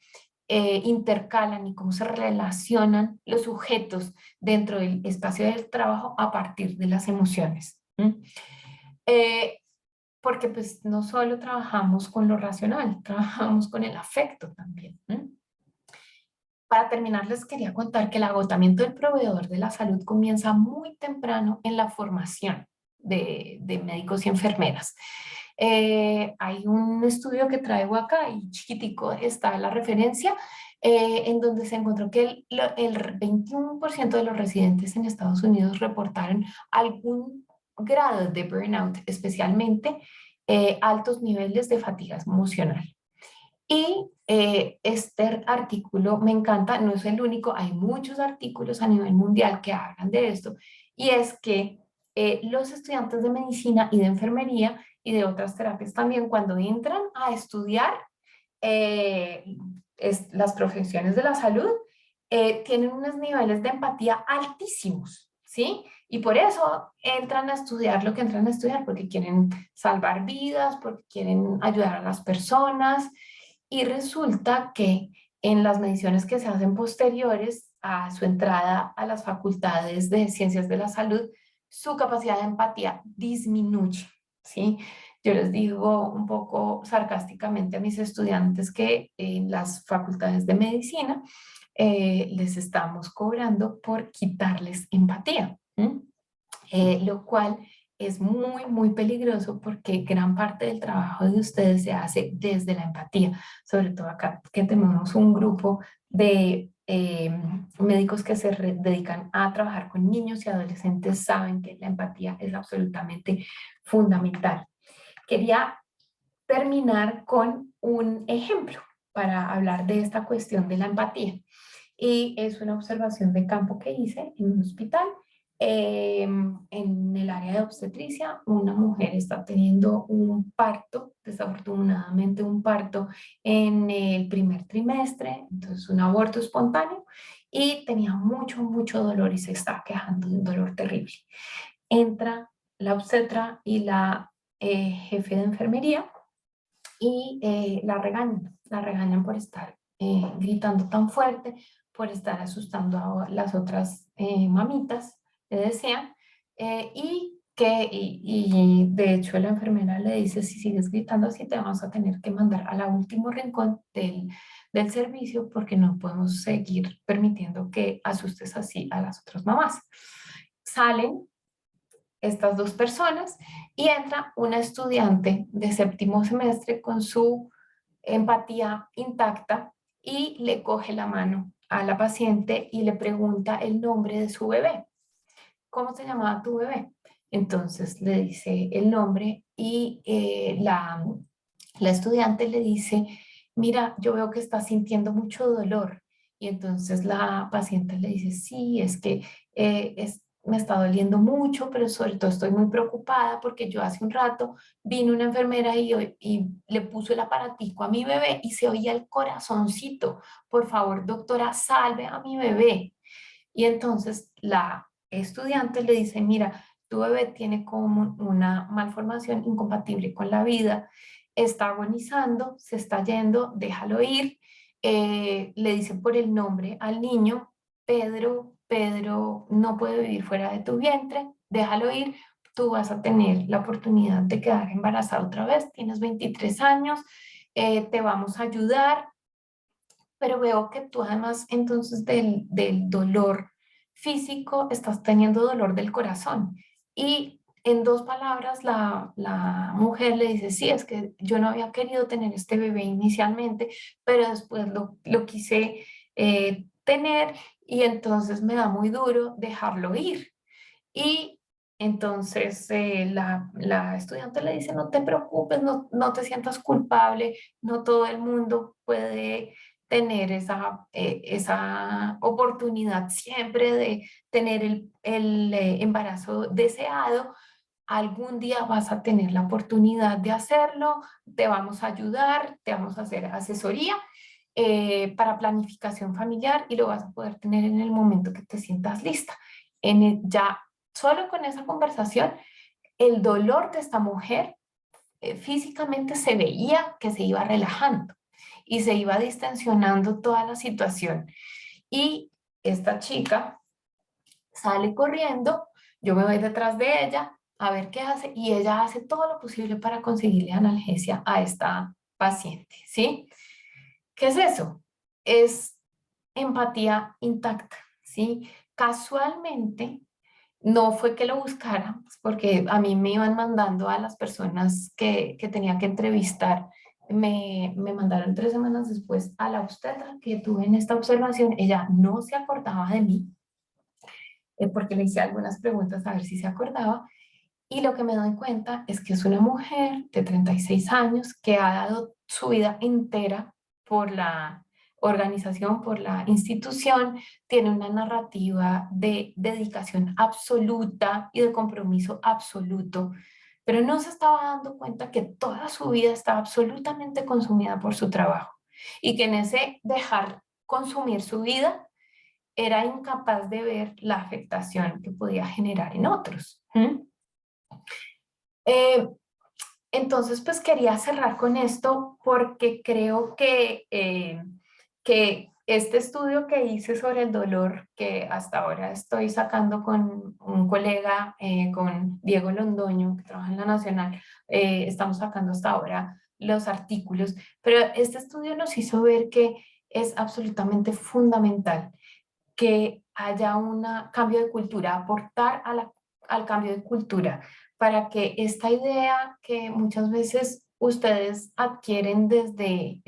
intercalan y cómo se relacionan los sujetos dentro del espacio del trabajo a partir de las emociones. Eh, porque pues no solo trabajamos con lo racional, trabajamos con el afecto también. Para terminar, les quería contar que el agotamiento del proveedor de la salud comienza muy temprano en la formación de médicos y enfermeras. Hay un estudio que traigo acá y chiquitico está la referencia, en donde se encontró que el 21% de los residentes en Estados Unidos reportaron algún grado de burnout, especialmente altos niveles de fatiga emocional. Y este artículo me encanta, no es el único, hay muchos artículos a nivel mundial que hablan de esto, y es que los estudiantes de medicina y de enfermería y de otras terapias también, cuando entran a estudiar eh, las profesiones de la salud, tienen unos niveles de empatía altísimos, ¿sí? Y por eso entran a estudiar lo que entran a estudiar, porque quieren salvar vidas, porque quieren ayudar a las personas, y resulta que en las mediciones que se hacen posteriores a su entrada a las facultades de ciencias de la salud, su capacidad de empatía disminuye, ¿sí? Yo les digo un poco sarcásticamente a mis estudiantes que en las facultades de medicina les estamos cobrando por quitarles empatía, lo cual es muy, muy peligroso porque gran parte del trabajo de ustedes se hace desde la empatía, sobre todo acá que tenemos un grupo de médicos que se dedican a trabajar con niños y adolescentes, saben que la empatía es absolutamente fundamental. Quería terminar con un ejemplo para hablar de esta cuestión de la empatía. Y es una observación de campo que hice en un hospital. En el área de obstetricia, una mujer está teniendo un parto, desafortunadamente un parto en el primer trimestre, entonces un aborto espontáneo, y tenía mucho, mucho dolor y se estaba quejando de un dolor terrible. Entra la obstetra y la jefe de enfermería y la regañan por estar gritando tan fuerte, por estar asustando a las otras mamitas, le decían, y de hecho la enfermera le dice, si sigues gritando así te vamos a tener que mandar al último rincón del servicio porque no podemos seguir permitiendo que asustes así a las otras mamás. Salen estas dos personas y entra una estudiante de séptimo semestre con su empatía intacta y le coge la mano a la paciente y le pregunta el nombre de su bebé. ¿Cómo se llamaba tu bebé? Entonces le dice el nombre y la estudiante le dice, mira, yo veo que estás sintiendo mucho dolor. Y entonces la paciente le dice, sí, es que me está doliendo mucho, pero sobre todo estoy muy preocupada porque yo hace un rato vino una enfermera y le puso el aparatico a mi bebé y se oía el corazoncito. Por favor, doctora, salve a mi bebé. Y entonces la estudiante le dice, mira, tu bebé tiene como una malformación incompatible con la vida, está agonizando, se está yendo, déjalo ir. Le dice por el nombre al niño, Pedro, Pedro no puede vivir fuera de tu vientre, déjalo ir, tú vas a tener la oportunidad de quedar embarazada otra vez, tienes 23 años, te vamos a ayudar, pero veo que tú además entonces del dolor físico estás teniendo dolor del corazón. Y en dos palabras la mujer le dice, sí, es que yo no había querido tener este bebé inicialmente, pero después lo quise tener y entonces me da muy duro dejarlo ir. Y entonces la estudiante le dice, no te preocupes, no te sientas culpable, no todo el mundo puede tener esa oportunidad siempre de tener el embarazo deseado, algún día vas a tener la oportunidad de hacerlo, te vamos a ayudar, te vamos a hacer asesoría para planificación familiar y lo vas a poder tener en el momento que te sientas lista. Ya solo con esa conversación, el dolor de esta mujer físicamente se veía que se iba relajando y se iba distensionando toda la situación. Y esta chica sale corriendo, yo me voy detrás de ella a ver qué hace y ella hace todo lo posible para conseguirle analgesia a esta paciente, ¿sí? ¿Qué es eso? Es empatía intacta, ¿sí? Casualmente, no fue que lo buscara, pues, porque a mí me iban mandando a las personas que tenía que entrevistar, me mandaron 3 semanas después a la obstetra que tuve en esta observación, ella no se acordaba de mí, porque le hice algunas preguntas a ver si se acordaba, y lo que me doy cuenta es que es una mujer de 36 años que ha dado su vida entera por la organización, por la institución, tiene una narrativa de dedicación absoluta y de compromiso absoluto, pero no se estaba dando cuenta que toda su vida estaba absolutamente consumida por su trabajo y que en ese dejar consumir su vida era incapaz de ver la afectación que podía generar en otros. Eh, entonces, pues quería cerrar con esto porque creo que este estudio que hice sobre el dolor, que hasta ahora estoy sacando con un colega, con Diego Londoño, que trabaja en la Nacional, estamos sacando hasta ahora los artículos, pero este estudio nos hizo ver que es absolutamente fundamental que haya un cambio de cultura, aportar al cambio de cultura, para que esta idea que muchas veces ustedes adquieren desde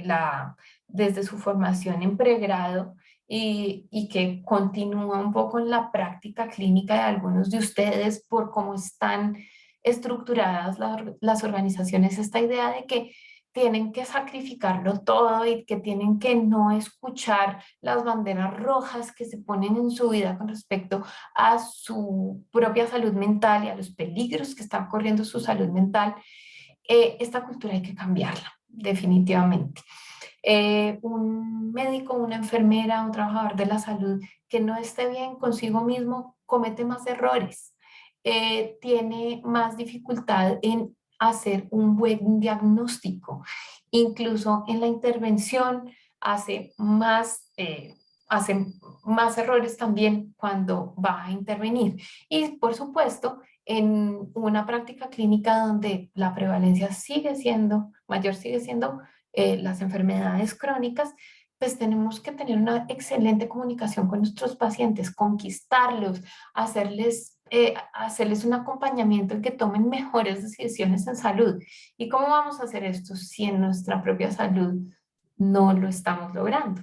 su formación en pregrado y que continúa un poco en la práctica clínica de algunos de ustedes por cómo están estructuradas las organizaciones, esta idea de que tienen que sacrificarlo todo y que tienen que no escuchar las banderas rojas que se ponen en su vida con respecto a su propia salud mental y a los peligros que están corriendo su salud mental, esta cultura hay que cambiarla, definitivamente. Un médico, una enfermera, un trabajador de la salud que no esté bien consigo mismo comete más errores, tiene más dificultad en hacer un buen diagnóstico, incluso en la intervención hace más errores también cuando va a intervenir. Y por supuesto, en una práctica clínica donde la prevalencia sigue siendo mayor, sigue siendo las enfermedades crónicas, pues tenemos que tener una excelente comunicación con nuestros pacientes, conquistarlos, hacerles un acompañamiento en que tomen mejores decisiones en salud. ¿Y cómo vamos a hacer esto si en nuestra propia salud no lo estamos logrando?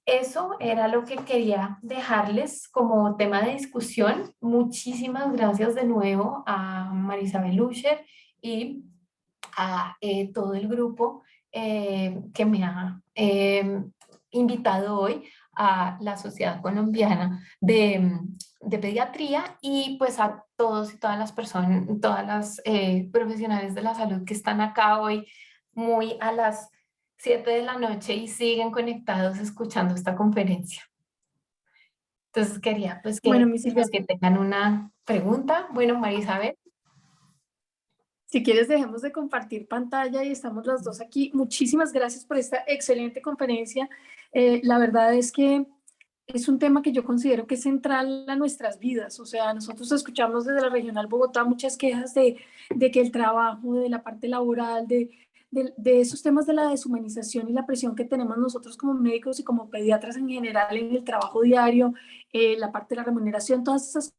Eso era lo que quería dejarles como tema de discusión. Muchísimas gracias de nuevo a Marisabel Usher y a todo el grupo que me ha invitado hoy a la Sociedad Colombiana de Pediatría y pues a todos y todas las personas, todas las profesionales de la salud que están acá hoy muy a las 7 de la noche y siguen conectados escuchando esta conferencia. Entonces quería pues Bueno, mi Silvia, que tengan una pregunta. Bueno, María Isabel. si quieres dejemos de compartir pantalla y estamos las dos aquí. Muchísimas gracias por esta excelente conferencia. La verdad es que es un tema que yo considero que es central a nuestras vidas. O sea, nosotros escuchamos desde la Regional Bogotá muchas quejas de que el trabajo, de la parte laboral, de esos temas de la deshumanización y la presión que tenemos nosotros como médicos y como pediatras en general en el trabajo diario, la parte de la remuneración, todas esas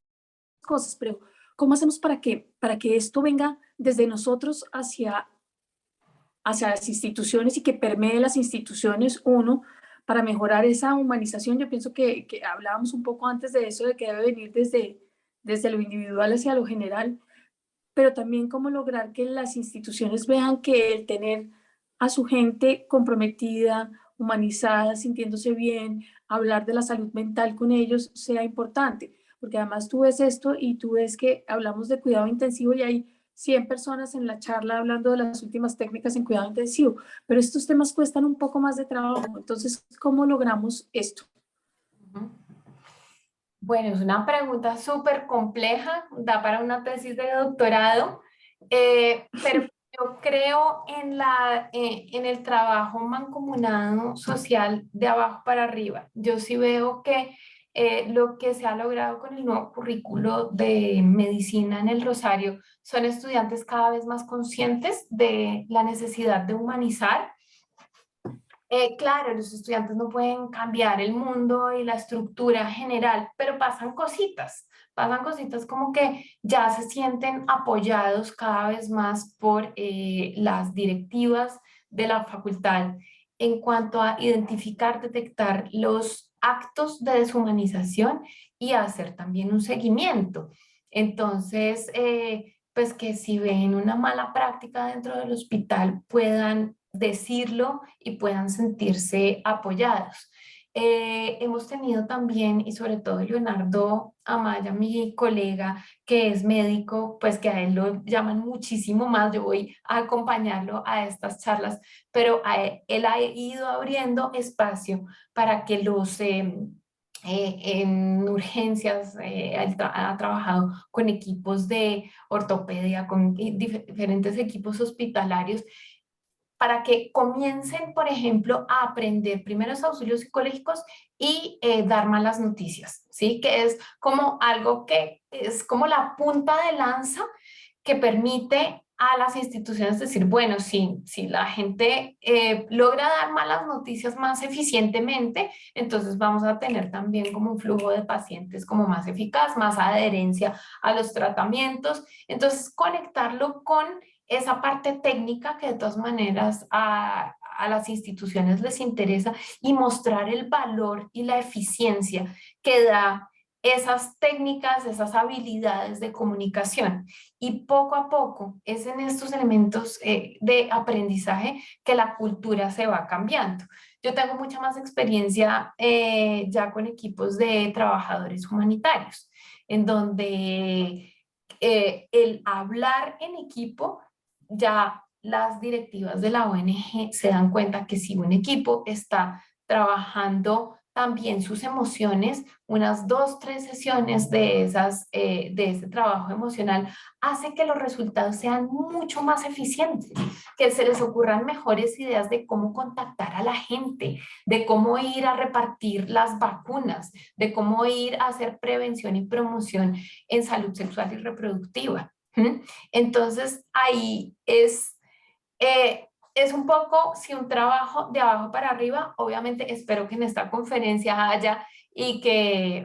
cosas. Pero ¿cómo hacemos para que esto venga desde nosotros hacia las instituciones y que permee las instituciones, uno, para mejorar esa humanización? Yo pienso que hablábamos un poco antes de eso, de que debe venir desde lo individual hacia lo general, pero también cómo lograr que las instituciones vean que el tener a su gente comprometida, humanizada, sintiéndose bien, hablar de la salud mental con ellos sea importante. porque además tú ves esto y tú ves que hablamos de cuidado intensivo y hay 100 personas en la charla hablando de las últimas técnicas en cuidado intensivo, pero estos temas cuestan un poco más de trabajo. Entonces, ¿cómo logramos esto? Ujú. Bueno, es una pregunta súper compleja, da para una tesis de doctorado, pero yo creo en el trabajo mancomunado social de abajo para arriba. Yo sí veo que lo que se ha logrado con el nuevo currículo de medicina en el Rosario son estudiantes cada vez más conscientes de la necesidad de humanizar. Claro, los estudiantes no pueden cambiar el mundo y la estructura general, pero pasan cositas como que ya se sienten apoyados cada vez más por las directivas de la facultad en cuanto a identificar, detectar los actos de deshumanización y hacer también un seguimiento. Entonces, pues que si ven una mala práctica dentro del hospital puedan decirlo y puedan sentirse apoyados. Hemos tenido también, y sobre todo Leonardo Amaya, mi colega, que es médico, pues que a él lo llaman muchísimo más, yo voy a acompañarlo a estas charlas, pero él ha ido abriendo espacio para que en urgencias, ha trabajado con equipos de ortopedia, con diferentes equipos hospitalarios para que comiencen, por ejemplo, a aprender primeros auxilios psicológicos y dar malas noticias, ¿sí? Que es como algo que es como la punta de lanza que permite a las instituciones decir, bueno, si la gente logra dar malas noticias más eficientemente, entonces vamos a tener también como un flujo de pacientes como más eficaz, más adherencia a los tratamientos. Entonces, conectarlo con esa parte técnica que de todas maneras a las instituciones les interesa y mostrar el valor y la eficiencia que da esas técnicas, esas habilidades de comunicación. Y poco a poco es en estos elementos de aprendizaje que la cultura se va cambiando. Yo tengo mucha más experiencia ya con equipos de trabajadores humanitarios, en donde el hablar en equipo ya las directivas de la ONG se dan cuenta que si un equipo está trabajando también sus emociones, unas 2, 3 sesiones de ese trabajo emocional hace que los resultados sean mucho más eficientes, que se les ocurran mejores ideas de cómo contactar a la gente, de cómo ir a repartir las vacunas, de cómo ir a hacer prevención y promoción en salud sexual y reproductiva. Entonces, ahí es un poco, si un trabajo de abajo para arriba, obviamente espero que en esta conferencia haya y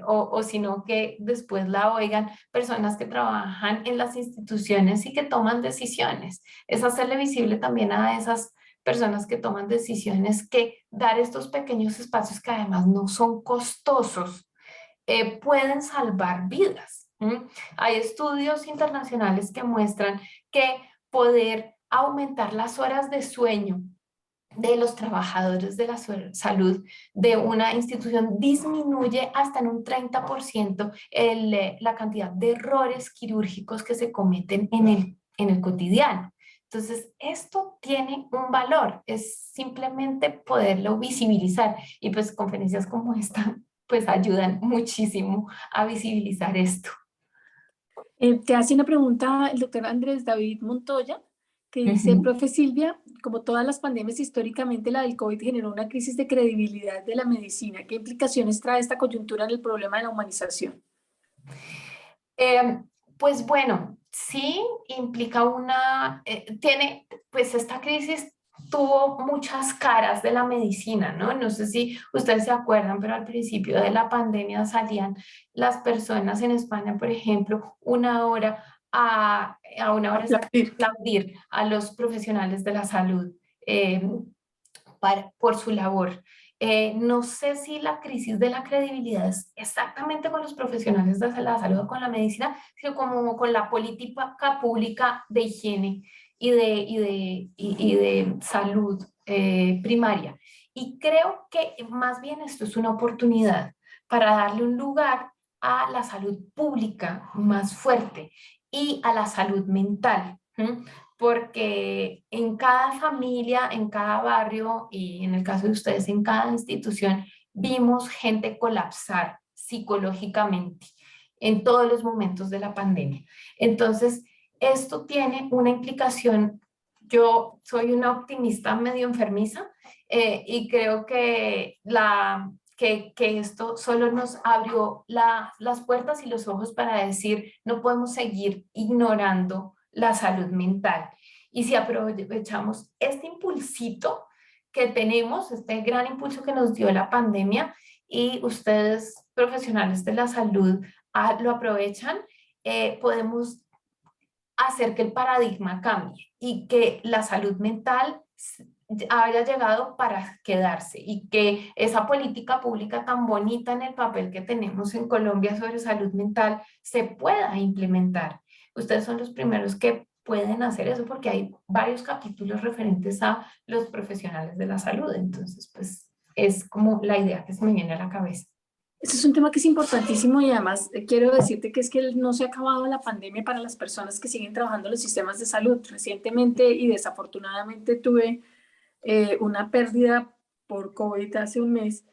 o si no, que después la oigan personas que trabajan en las instituciones y que toman decisiones. Es hacerle visible también a esas personas que toman decisiones que dar estos pequeños espacios que además no son costosos, pueden salvar vidas. Hay estudios internacionales que muestran que poder aumentar las horas de sueño de los trabajadores de la salud de una institución disminuye hasta en un 30% la cantidad de errores quirúrgicos que se cometen en el cotidiano. Entonces, esto tiene un valor, es simplemente poderlo visibilizar y pues conferencias como esta pues ayudan muchísimo a visibilizar esto. Te hace una pregunta el doctor Andrés David Montoya, que dice, Ujú. profe Silvia, como todas las pandemias históricamente, la del COVID generó una crisis de credibilidad de la medicina. ¿Qué implicaciones trae esta coyuntura en el problema de la humanización? Eh, pues bueno, sí implica pues esta crisis tuvo muchas caras de la medicina, ¿no? No sé si ustedes se acuerdan, pero al principio de la pandemia salían las personas en España, por ejemplo, una hora a una hora exacta Aplaudir. aplaudir a los profesionales de la salud. Por su labor. No sé si la crisis de la credibilidad es exactamente con los profesionales de la salud o con la medicina, sino como con la política pública de higiene y de salud primaria. Y creo que más bien esto es una oportunidad para darle un lugar a la salud pública más fuerte y a la salud mental. Porque en cada familia, en cada barrio y en el caso de ustedes, en cada institución, vimos gente colapsar psicológicamente en todos los momentos de la pandemia. Entonces, esto tiene una implicación. Yo soy una optimista medio enfermiza y creo que, que esto solo nos abrió las puertas y los ojos para decir, no podemos seguir ignorando la salud mental. Y si aprovechamos este impulsito que tenemos, este gran impulso que nos dio la pandemia, y ustedes, profesionales de la salud, lo aprovechan, podemos hacer que el paradigma cambie y que la salud mental haya llegado para quedarse y que esa política pública tan bonita en el papel que tenemos en Colombia sobre salud mental se pueda implementar. Ustedes son los primeros que pueden hacer eso porque hay varios capítulos referentes a los profesionales de la salud. Entonces, pues es como la idea que se me viene a la cabeza. Este es un tema que es importantísimo y además quiero decirte que es que no se ha acabado la pandemia para las personas que siguen trabajando en los sistemas de salud. Recientemente y desafortunadamente tuve una pérdida por COVID hace un mes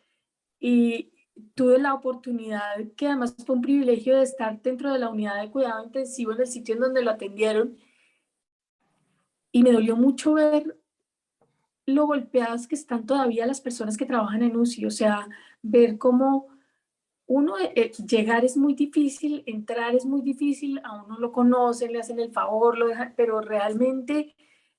y tuve la oportunidad, que además fue un privilegio, de estar dentro de la unidad de cuidado intensivo en el sitio en donde lo atendieron y me dolió mucho ver lo golpeadas que están todavía las personas que trabajan en UCI, o sea, ver cómo uno, llegar es muy difícil, entrar es muy difícil, a uno lo conocen, le hacen el favor, lo dejan, pero realmente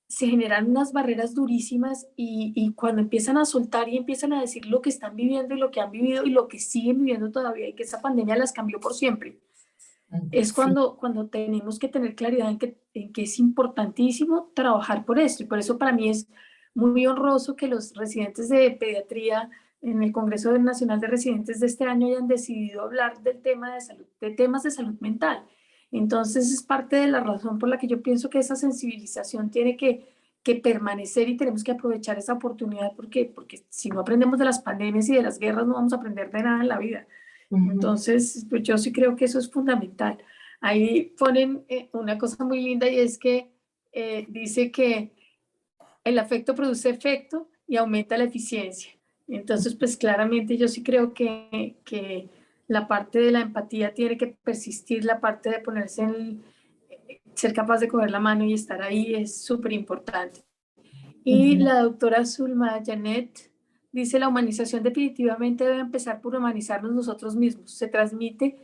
se generan unas barreras durísimas y cuando empiezan a soltar y empiezan a decir lo que están viviendo y lo que han vivido y lo que siguen viviendo todavía y que esa pandemia las cambió por siempre, es Sí. cuando tenemos que tener claridad en que es importantísimo trabajar por esto. Y por eso para mí es muy honroso que los residentes de pediatría en el Congreso Nacional de Residentes de este año hayan decidido hablar del tema de salud, de temas de salud mental. Entonces es parte de la razón por la que yo pienso que esa sensibilización tiene que permanecer y tenemos que aprovechar esa oportunidad porque si no aprendemos de las pandemias y de las guerras no vamos a aprender de nada en la vida. Entonces, pues yo sí creo que eso es fundamental. Ahí ponen una cosa muy linda y es que dice que el afecto produce efecto y aumenta la eficiencia. Entonces, pues claramente yo sí creo que la parte de la empatía tiene que persistir, la parte de ponerse en ser capaz de coger la mano y estar ahí es súper importante. Y la doctora Zulma Janet dice, la humanización definitivamente debe empezar por humanizarnos nosotros mismos. Se transmite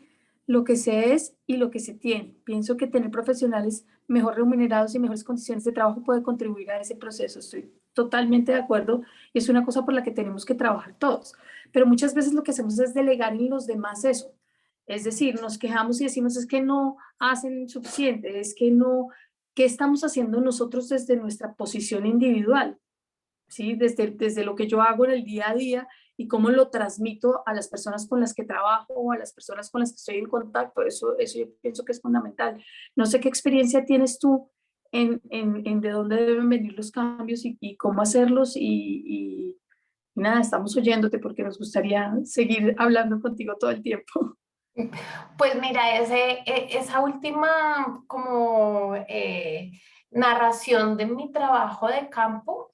lo que se es y lo que se tiene. Pienso que tener profesionales mejor remunerados y mejores condiciones de trabajo puede contribuir a ese proceso. Estoy totalmente de acuerdo y es una cosa por la que tenemos que trabajar todos. Pero muchas veces lo que hacemos es delegar en los demás eso. Es decir, nos quejamos y decimos es que no hacen suficiente, es que no, ¿qué estamos haciendo nosotros desde nuestra posición individual? ¿Sí? Desde lo que yo hago en el día a día y cómo lo transmito a las personas con las que trabajo o a las personas con las que estoy en contacto. Eso yo pienso que es fundamental. No sé qué experiencia tienes tú en de dónde deben venir los cambios y cómo hacerlos y nada, estamos oyéndote porque nos gustaría seguir hablando contigo todo el tiempo. Pues mira, esa última como narración de mi trabajo de campo,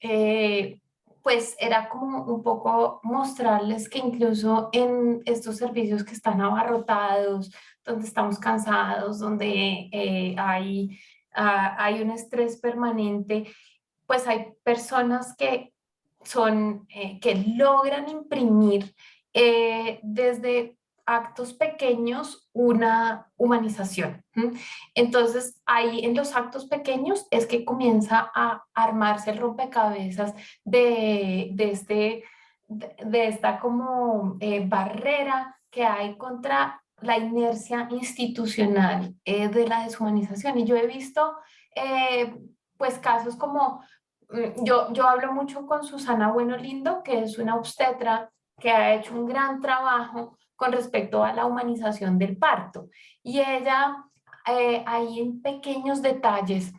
pues era como un poco mostrarles que incluso en estos servicios que están abarrotados, donde estamos cansados, donde hay un estrés permanente, pues hay personas que que logran imprimir desde actos pequeños una humanización. Entonces, ahí en los actos pequeños es que comienza a armarse el rompecabezas de esta como barrera que hay contra la inercia institucional de la deshumanización. Y yo he visto pues casos como, yo hablo mucho con Susana Bueno Lindo, que es una obstetra que ha hecho un gran trabajo con respecto a la humanización del parto. Y ella, ahí en pequeños detalles,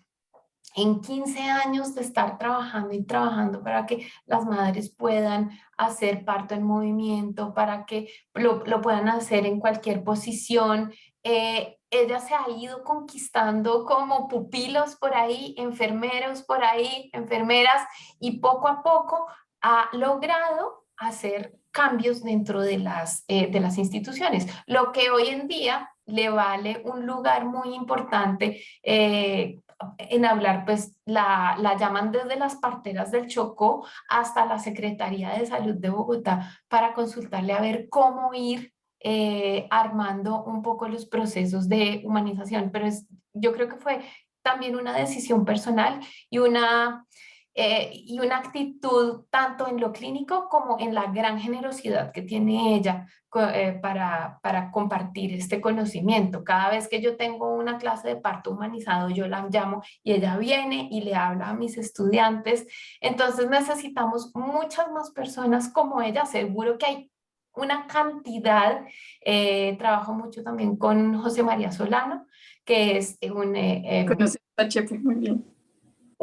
en 15 años de estar trabajando y trabajando para que las madres puedan hacer parto en movimiento, para que lo puedan hacer en cualquier posición, ella se ha ido conquistando como pupilos por ahí, enfermeros por ahí, enfermeras, y poco a poco ha logrado hacer cambios dentro de las instituciones, lo que hoy en día le vale un lugar muy importante en hablar, pues la llaman desde las parteras del Chocó hasta la Secretaría de Salud de Bogotá para consultarle a ver cómo ir armando un poco los procesos de humanización, pero yo creo que fue también una decisión personal y una actitud tanto en lo clínico como en la gran generosidad que tiene ella para compartir este conocimiento. Cada vez que yo tengo una clase de parto humanizado, yo la llamo y ella viene y le habla a mis estudiantes. Entonces necesitamos muchas más personas como ella. Seguro que hay una cantidad. Trabajo mucho también con José María Solano, que es Conoces a Chepe muy bien.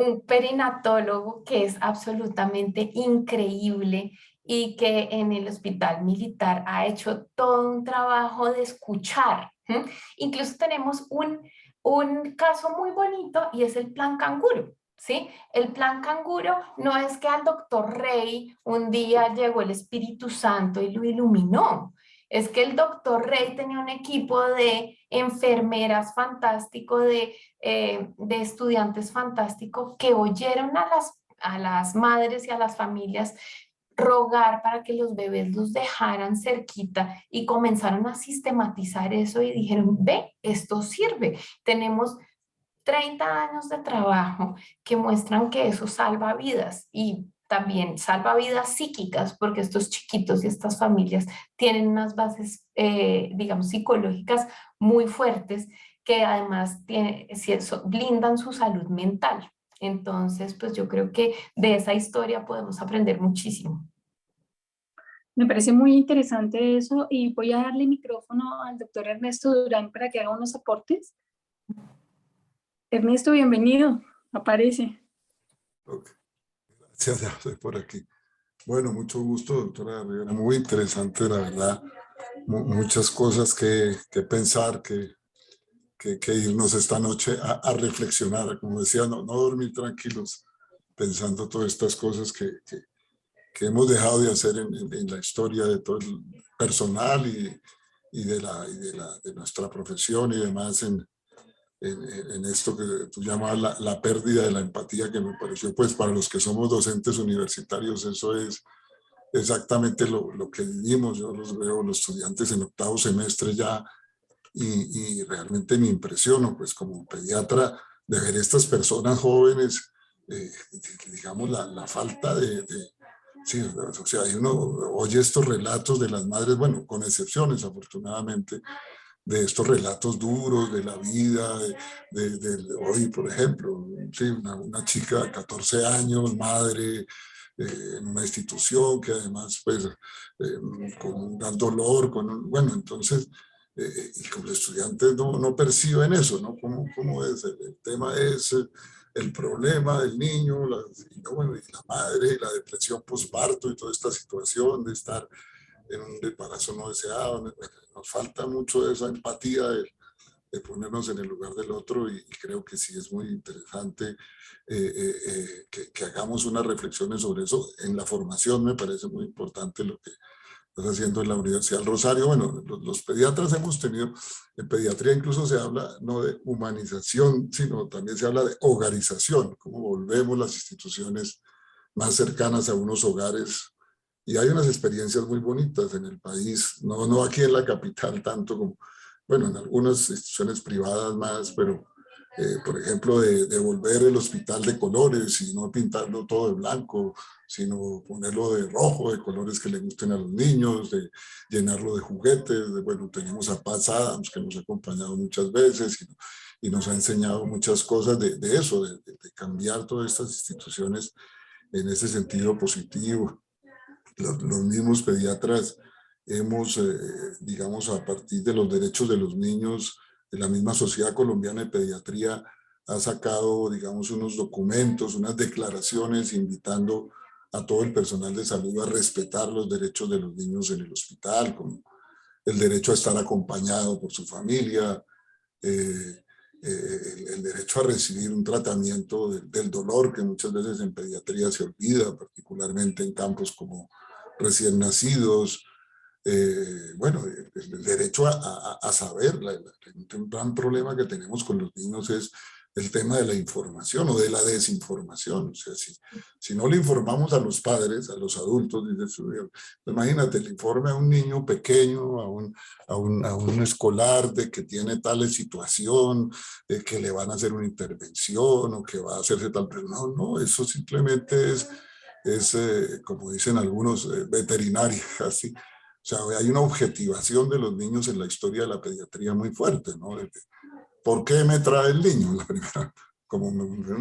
un perinatólogo que es absolutamente increíble y que en el hospital militar ha hecho todo un trabajo de escuchar. Incluso tenemos un caso muy bonito y es el plan canguro. ¿Sí? El plan canguro no es que al doctor Rey un día llegó el Espíritu Santo y lo iluminó. Es que el doctor Rey tenía un equipo de enfermeras fantástico, de estudiantes fantásticos que oyeron a las madres y a las familias rogar para que los bebés los dejaran cerquita y comenzaron a sistematizar eso y dijeron, ve, esto sirve. Tenemos 30 años de trabajo que muestran que eso salva vidas y también salva vidas psíquicas porque estos chiquitos y estas familias tienen unas bases, digamos, psicológicas muy fuertes que además blindan su salud mental. Entonces, pues yo creo que de esa historia podemos aprender muchísimo. Me parece muy interesante eso y voy a darle micrófono al doctor Ernesto Durán para que haga unos aportes. Ernesto, bienvenido. Aparece. Okay. Gracias, ya estoy por aquí. Bueno, mucho gusto, doctora Rivera. Muy interesante, la verdad. Muchas cosas que pensar, que irnos esta noche a reflexionar. Como decía, no dormir tranquilos pensando todas estas cosas que hemos dejado de hacer en la historia de todo el personal y de nuestra profesión y demás en esto que tú llamas la pérdida de la empatía, que me pareció, pues para los que somos docentes universitarios, eso es exactamente lo que vivimos. Yo los veo, los estudiantes en octavo semestre ya, y realmente me impresiono, pues como pediatra, de ver estas personas jóvenes, digamos, la falta sí, o sea, uno oye estos relatos de las madres, bueno, con excepciones, afortunadamente, de estos relatos duros de la vida, hoy, por ejemplo, sí, una chica de 14 años, madre, en una institución que además, pues, con un gran dolor, bueno, entonces, y como los estudiantes no perciben eso, ¿no? ¿Cómo es? El tema es el problema del niño, bueno, y la madre, y la depresión postparto y toda esta situación de estar en un embarazo no deseado. Nos falta mucho de esa empatía de ponernos en el lugar del otro, y creo que sí es muy interesante que hagamos unas reflexiones sobre eso. En la formación me parece muy importante lo que estás haciendo en la Universidad del Rosario. Bueno, los pediatras hemos tenido, en pediatría incluso se habla no de humanización, sino también se habla de hogarización, cómo volvemos las instituciones más cercanas a unos hogares. Y hay unas experiencias muy bonitas en el país, no aquí en la capital tanto como, bueno, en algunas instituciones privadas más, pero por ejemplo, de volver el hospital de colores y no pintarlo todo de blanco, sino ponerlo de rojo, de colores que le gusten a los niños, de llenarlo de juguetes. Bueno, tenemos a Paz Adams, que nos ha acompañado muchas veces y nos ha enseñado muchas cosas de eso, de cambiar todas estas instituciones en ese sentido positivo. Los mismos pediatras hemos, digamos, a partir de los derechos de los niños, de la misma Sociedad Colombiana de Pediatría, ha sacado, digamos, unos documentos, unas declaraciones invitando a todo el personal de salud a respetar los derechos de los niños en el hospital, como el derecho a estar acompañado por su familia, el derecho a recibir un tratamiento del dolor que muchas veces en pediatría se olvida, particularmente en campos como recién nacidos. Bueno, el derecho a saber. Un gran problema que tenemos con los niños es el tema de la información o de la desinformación. O sea, si no le informamos a los padres, a los adultos, imagínate, le informe a un niño pequeño, a un escolar de que tiene tal situación, que le van a hacer una intervención o que va a hacerse tal, pero no, eso simplemente es como dicen algunos, veterinaria, así. O sea, hay una objetivación de los niños en la historia de la pediatría muy fuerte, ¿no? ¿Por qué me trae el niño? La primera,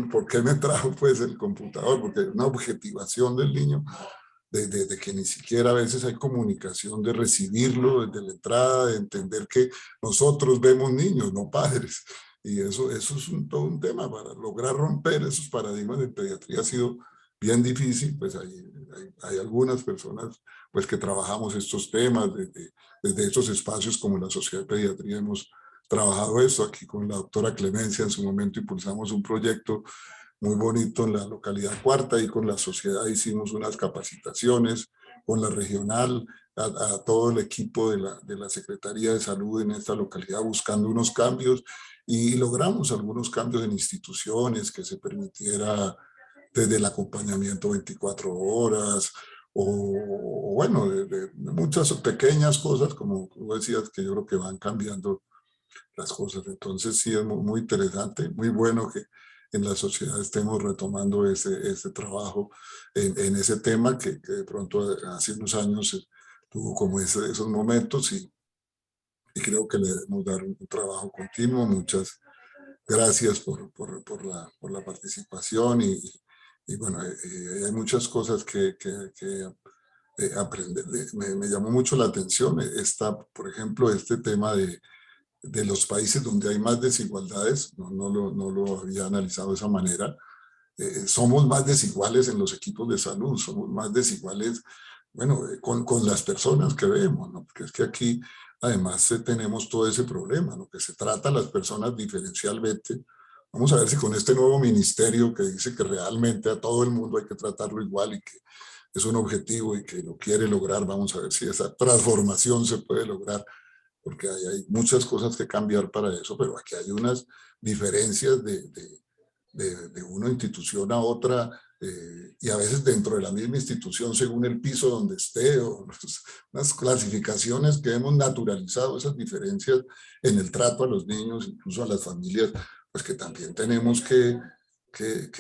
¿por qué me trajo pues el computador? Porque hay una objetivación del niño de que ni siquiera a veces hay comunicación de recibirlo desde la entrada, de entender que nosotros vemos niños, no padres. Y eso es todo un tema para lograr romper esos paradigmas de pediatría. Ha sido bien difícil, pues hay algunas personas pues que trabajamos estos temas desde estos espacios como la Sociedad de Pediatría hemos trabajado esto. Aquí con la doctora Clemencia en su momento impulsamos un proyecto muy bonito en la localidad Cuarta, y con la sociedad hicimos unas capacitaciones, con la regional, a todo el equipo de la Secretaría de Salud en esta localidad buscando unos cambios, y logramos algunos cambios en instituciones que se permitiera desde el acompañamiento 24 horas, o bueno, de muchas pequeñas cosas, como tú decías, que yo creo que van cambiando las cosas. Entonces sí es muy interesante, muy bueno que en la sociedad estemos retomando ese trabajo en ese tema que de pronto hace unos años tuvo como esos momentos, y creo que le debemos dar un trabajo continuo. Muchas gracias por la participación, y bueno, hay muchas cosas que aprender. Me llamó mucho la atención por ejemplo, este tema de los países donde hay más desigualdades. No lo había analizado de esa manera. Somos más desiguales en los equipos de salud, somos más desiguales, bueno, con las personas que vemos, ¿no? Porque es que aquí además tenemos todo ese problema, ¿no? Que se trata a las personas diferencialmente. Vamos a ver si con este nuevo ministerio que dice que realmente a todo el mundo hay que tratarlo igual y que es un objetivo y que lo quiere lograr, vamos a ver si esa transformación se puede lograr, porque hay muchas cosas que cambiar para eso, pero aquí hay unas diferencias de una institución a otra, y a veces dentro de la misma institución según el piso donde esté, o unas clasificaciones que hemos naturalizado, esas diferencias en el trato a los niños, incluso a las familias, pues que también tenemos que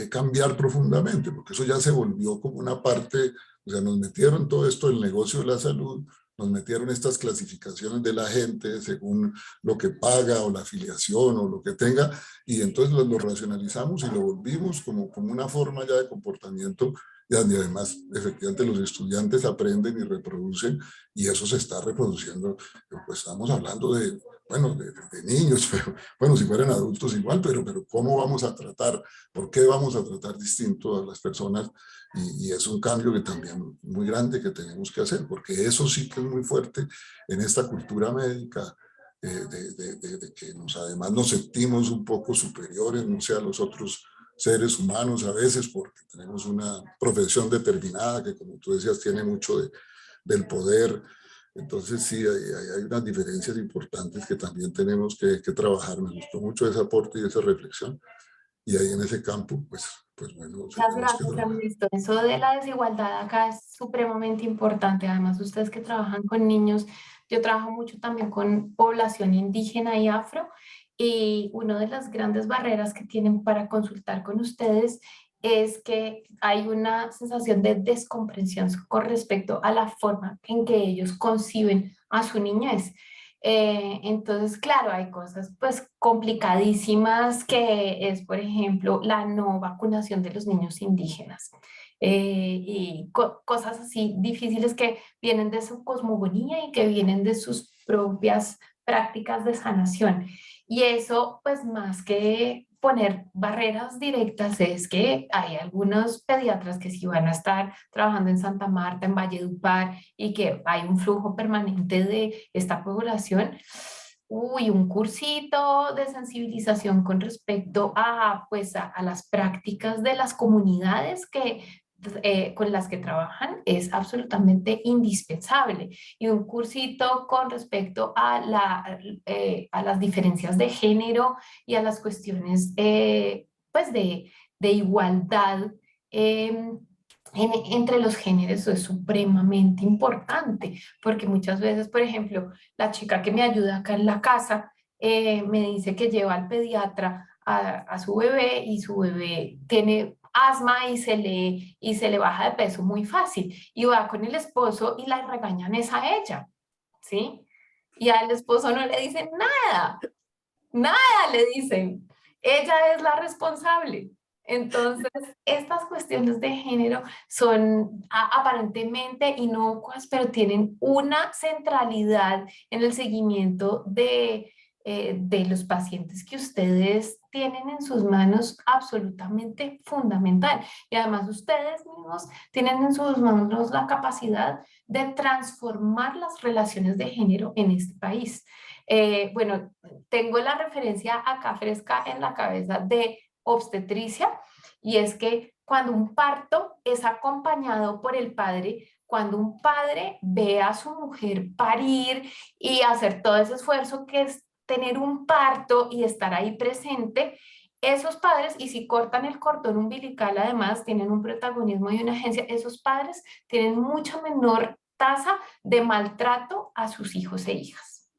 cambiar profundamente, porque eso ya se volvió como una parte. O sea, nos metieron todo esto del negocio de la salud, nos metieron estas clasificaciones de la gente según lo que paga o la afiliación o lo que tenga, y entonces lo racionalizamos y lo volvimos como una forma ya de comportamiento, y además efectivamente los estudiantes aprenden y reproducen, y eso se está reproduciendo. Pues estamos hablando bueno, de niños, pero bueno, si fueran adultos igual, pero ¿cómo vamos a tratar? ¿Por qué vamos a tratar distinto a las personas? Y es un cambio que también muy grande que tenemos que hacer, porque eso sí que es muy fuerte en esta cultura médica, de que además nos sentimos un poco superiores, no sé, a los otros seres humanos a veces, porque tenemos una profesión determinada que, como tú decías, tiene mucho del poder. Entonces sí, hay unas diferencias importantes que también tenemos que trabajar. Me gustó mucho ese aporte y esa reflexión, y ahí en ese campo, pues bueno, Muchas tenemos que gracias, trabajar. Ernesto. Eso de la desigualdad acá es supremamente importante. Además, ustedes que trabajan con niños, yo trabajo mucho también con población indígena y afro, y una de las grandes barreras que tienen para consultar con ustedes es que hay una sensación de descomprensión con respecto a la forma en que ellos conciben a su niñez. Entonces, claro, hay cosas pues complicadísimas que es, por ejemplo, la no vacunación de los niños indígenas, y cosas así difíciles que vienen de su cosmogonía y que vienen de sus propias prácticas de sanación. Y eso, pues más que poner barreras directas es que hay algunos pediatras que sí van a estar trabajando en Santa Marta, en Valledupar, y que hay un flujo permanente de esta población. Uy, un cursito de sensibilización con respecto a, pues, a las prácticas de las comunidades con las que trabajan es absolutamente indispensable. Y un cursito con respecto a las diferencias de género y a las cuestiones pues de igualdad entre los géneros es supremamente importante, porque muchas veces, por ejemplo, la chica que me ayuda acá en la casa me dice que lleva al pediatra a su bebé y su bebé tiene asma y se le baja de peso muy fácil y va con el esposo y la regañan es a ella, ¿sí? Y al esposo no le dicen nada, nada le dicen, ella es la responsable. Entonces, estas cuestiones de género son aparentemente inocuas, pero tienen una centralidad en el seguimiento de los pacientes que ustedes tienen en sus manos absolutamente fundamental. Y además ustedes mismos tienen en sus manos la capacidad de transformar las relaciones de género en este país. Bueno, tengo la referencia acá fresca en la cabeza de obstetricia, y es que cuando un parto es acompañado por el padre, cuando un padre ve a su mujer parir y hacer todo ese esfuerzo que es tener un parto y estar ahí presente, esos padres, y si cortan el cordón umbilical, además tienen un protagonismo y una agencia, esos padres tienen mucha menor tasa de maltrato a sus hijos e hijas.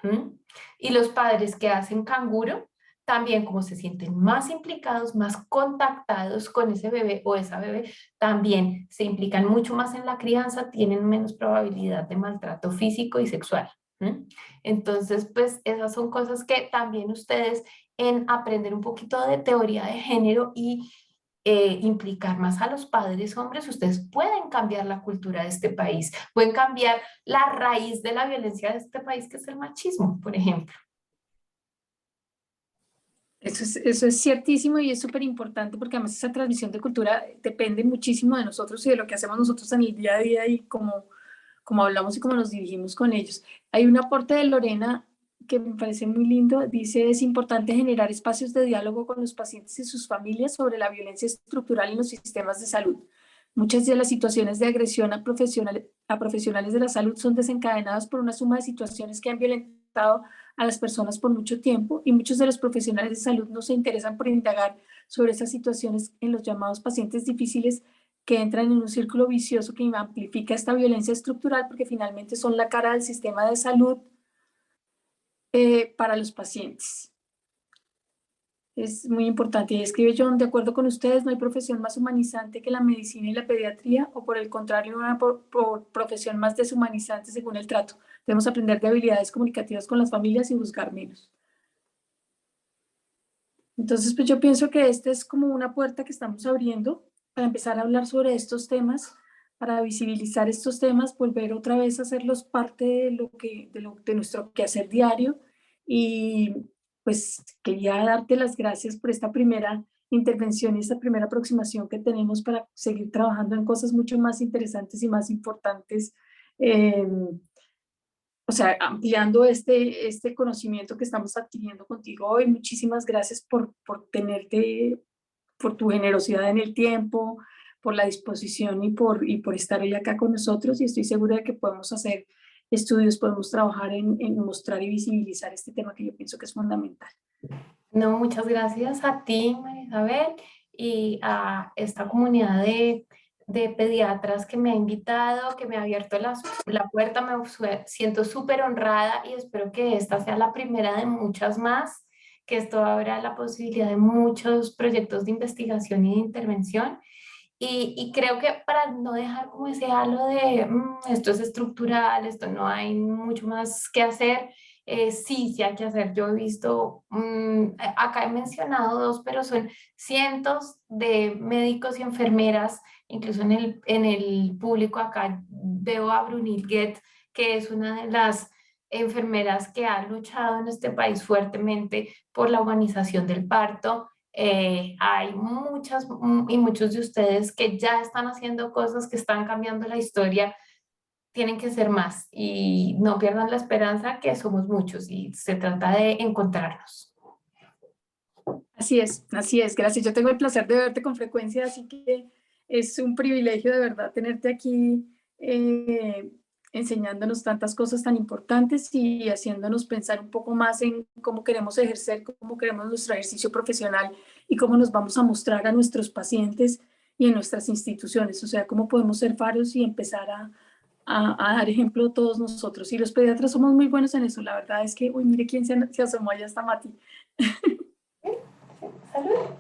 ¿Mm? Y los padres que hacen canguro, también como se sienten más implicados, más contactados con ese bebé o esa bebé, también se implican mucho más en la crianza, tienen menos probabilidad de maltrato físico y sexual. ¿Mm? Entonces, pues esas son cosas que también ustedes en aprender un poquito de teoría de género y implicar más a los padres hombres, ustedes pueden cambiar la cultura de este país, pueden cambiar la raíz de la violencia de este país, que es el machismo, por ejemplo. Eso es ciertísimo y es súper importante porque además esa transmisión de cultura depende muchísimo de nosotros y de lo que hacemos nosotros en el día a día y como hablamos y cómo nos dirigimos con ellos. Hay un aporte de Lorena que me parece muy lindo. Dice, es importante generar espacios de diálogo con los pacientes y sus familias sobre la violencia estructural en los sistemas de salud. Muchas de las situaciones de agresión a profesionales de la salud son desencadenadas por una suma de situaciones que han violentado a las personas por mucho tiempo y muchos de los profesionales de salud no se interesan por indagar sobre esas situaciones en los llamados pacientes difíciles que entran en un círculo vicioso que amplifica esta violencia estructural porque finalmente son la cara del sistema de salud para los pacientes. Es muy importante. Y escribe John, de acuerdo con ustedes, no hay profesión más humanizante que la medicina y la pediatría, o por el contrario, una profesión más deshumanizante según el trato. Debemos aprender de habilidades comunicativas con las familias y buscar menos. Entonces, pues yo pienso que esta es como una puerta que estamos abriendo para empezar a hablar sobre estos temas, para visibilizar estos temas, volver otra vez a hacerlos parte de nuestro quehacer diario. Y pues quería darte las gracias por esta primera intervención y esta primera aproximación que tenemos para seguir trabajando en cosas mucho más interesantes y más importantes. O sea, ampliando este conocimiento que estamos adquiriendo contigo hoy. Muchísimas gracias por tenerte, por tu generosidad en el tiempo, por la disposición y por estar hoy acá con nosotros. Y estoy segura de que podemos hacer estudios, podemos trabajar en mostrar y visibilizar este tema que yo pienso que es fundamental. No, muchas gracias a ti, María Isabel, y a esta comunidad de pediatras que me ha invitado, que me ha abierto la puerta. Siento súper honrada y espero que esta sea la primera de muchas más, que esto abra la posibilidad de muchos proyectos de investigación y de intervención. Y creo que para no dejar como ese halo de esto es estructural, esto no hay mucho más que hacer, sí, sí hay que hacer. Yo he visto, acá he mencionado dos, pero son cientos de médicos y enfermeras, incluso en el público acá veo a Brunilde Guet, que es una de las enfermeras que han luchado en este país fuertemente por la humanización del parto. Hay muchas y muchos de ustedes que ya están haciendo cosas que están cambiando la historia. Tienen que ser más y no pierdan la esperanza que somos muchos y se trata de encontrarnos. Así es, así es. Gracias. Yo tengo el placer de verte con frecuencia, así que es un privilegio de verdad tenerte aquí enseñándonos tantas cosas tan importantes y haciéndonos pensar un poco más en cómo queremos ejercer, cómo queremos nuestro ejercicio profesional y cómo nos vamos a mostrar a nuestros pacientes y en nuestras instituciones. O sea, cómo podemos ser faros y empezar a dar ejemplo todos nosotros. Y los pediatras somos muy buenos en eso. La verdad es que, uy, mire quién se asomó, allá está Mati. Salud.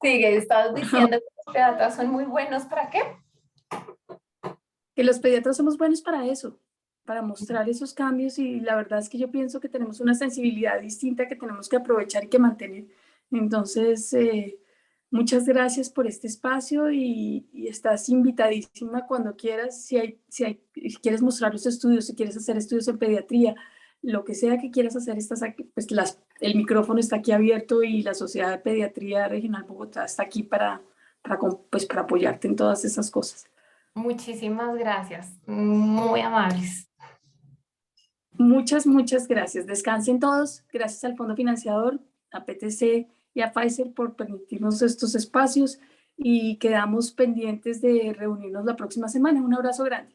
Sigue, estabas diciendo que los pediatras son muy buenos, ¿para qué? Que los pediatras somos buenos para eso, para mostrar esos cambios, y la verdad es que yo pienso que tenemos una sensibilidad distinta que tenemos que aprovechar y que mantener. Entonces, muchas gracias por este espacio y estás invitadísima cuando quieras, si quieres mostrar los estudios, si quieres hacer estudios en pediatría, lo que sea que quieras hacer, estás aquí, pues el micrófono está aquí abierto y la Sociedad de Pediatría Regional Bogotá está aquí para apoyarte en todas esas cosas. Muchísimas gracias, muy amables. Muchas, muchas gracias. Descansen todos. Gracias al Fondo Financiador, a PTC y a Pfizer por permitirnos estos espacios y quedamos pendientes de reunirnos la próxima semana. Un abrazo grande.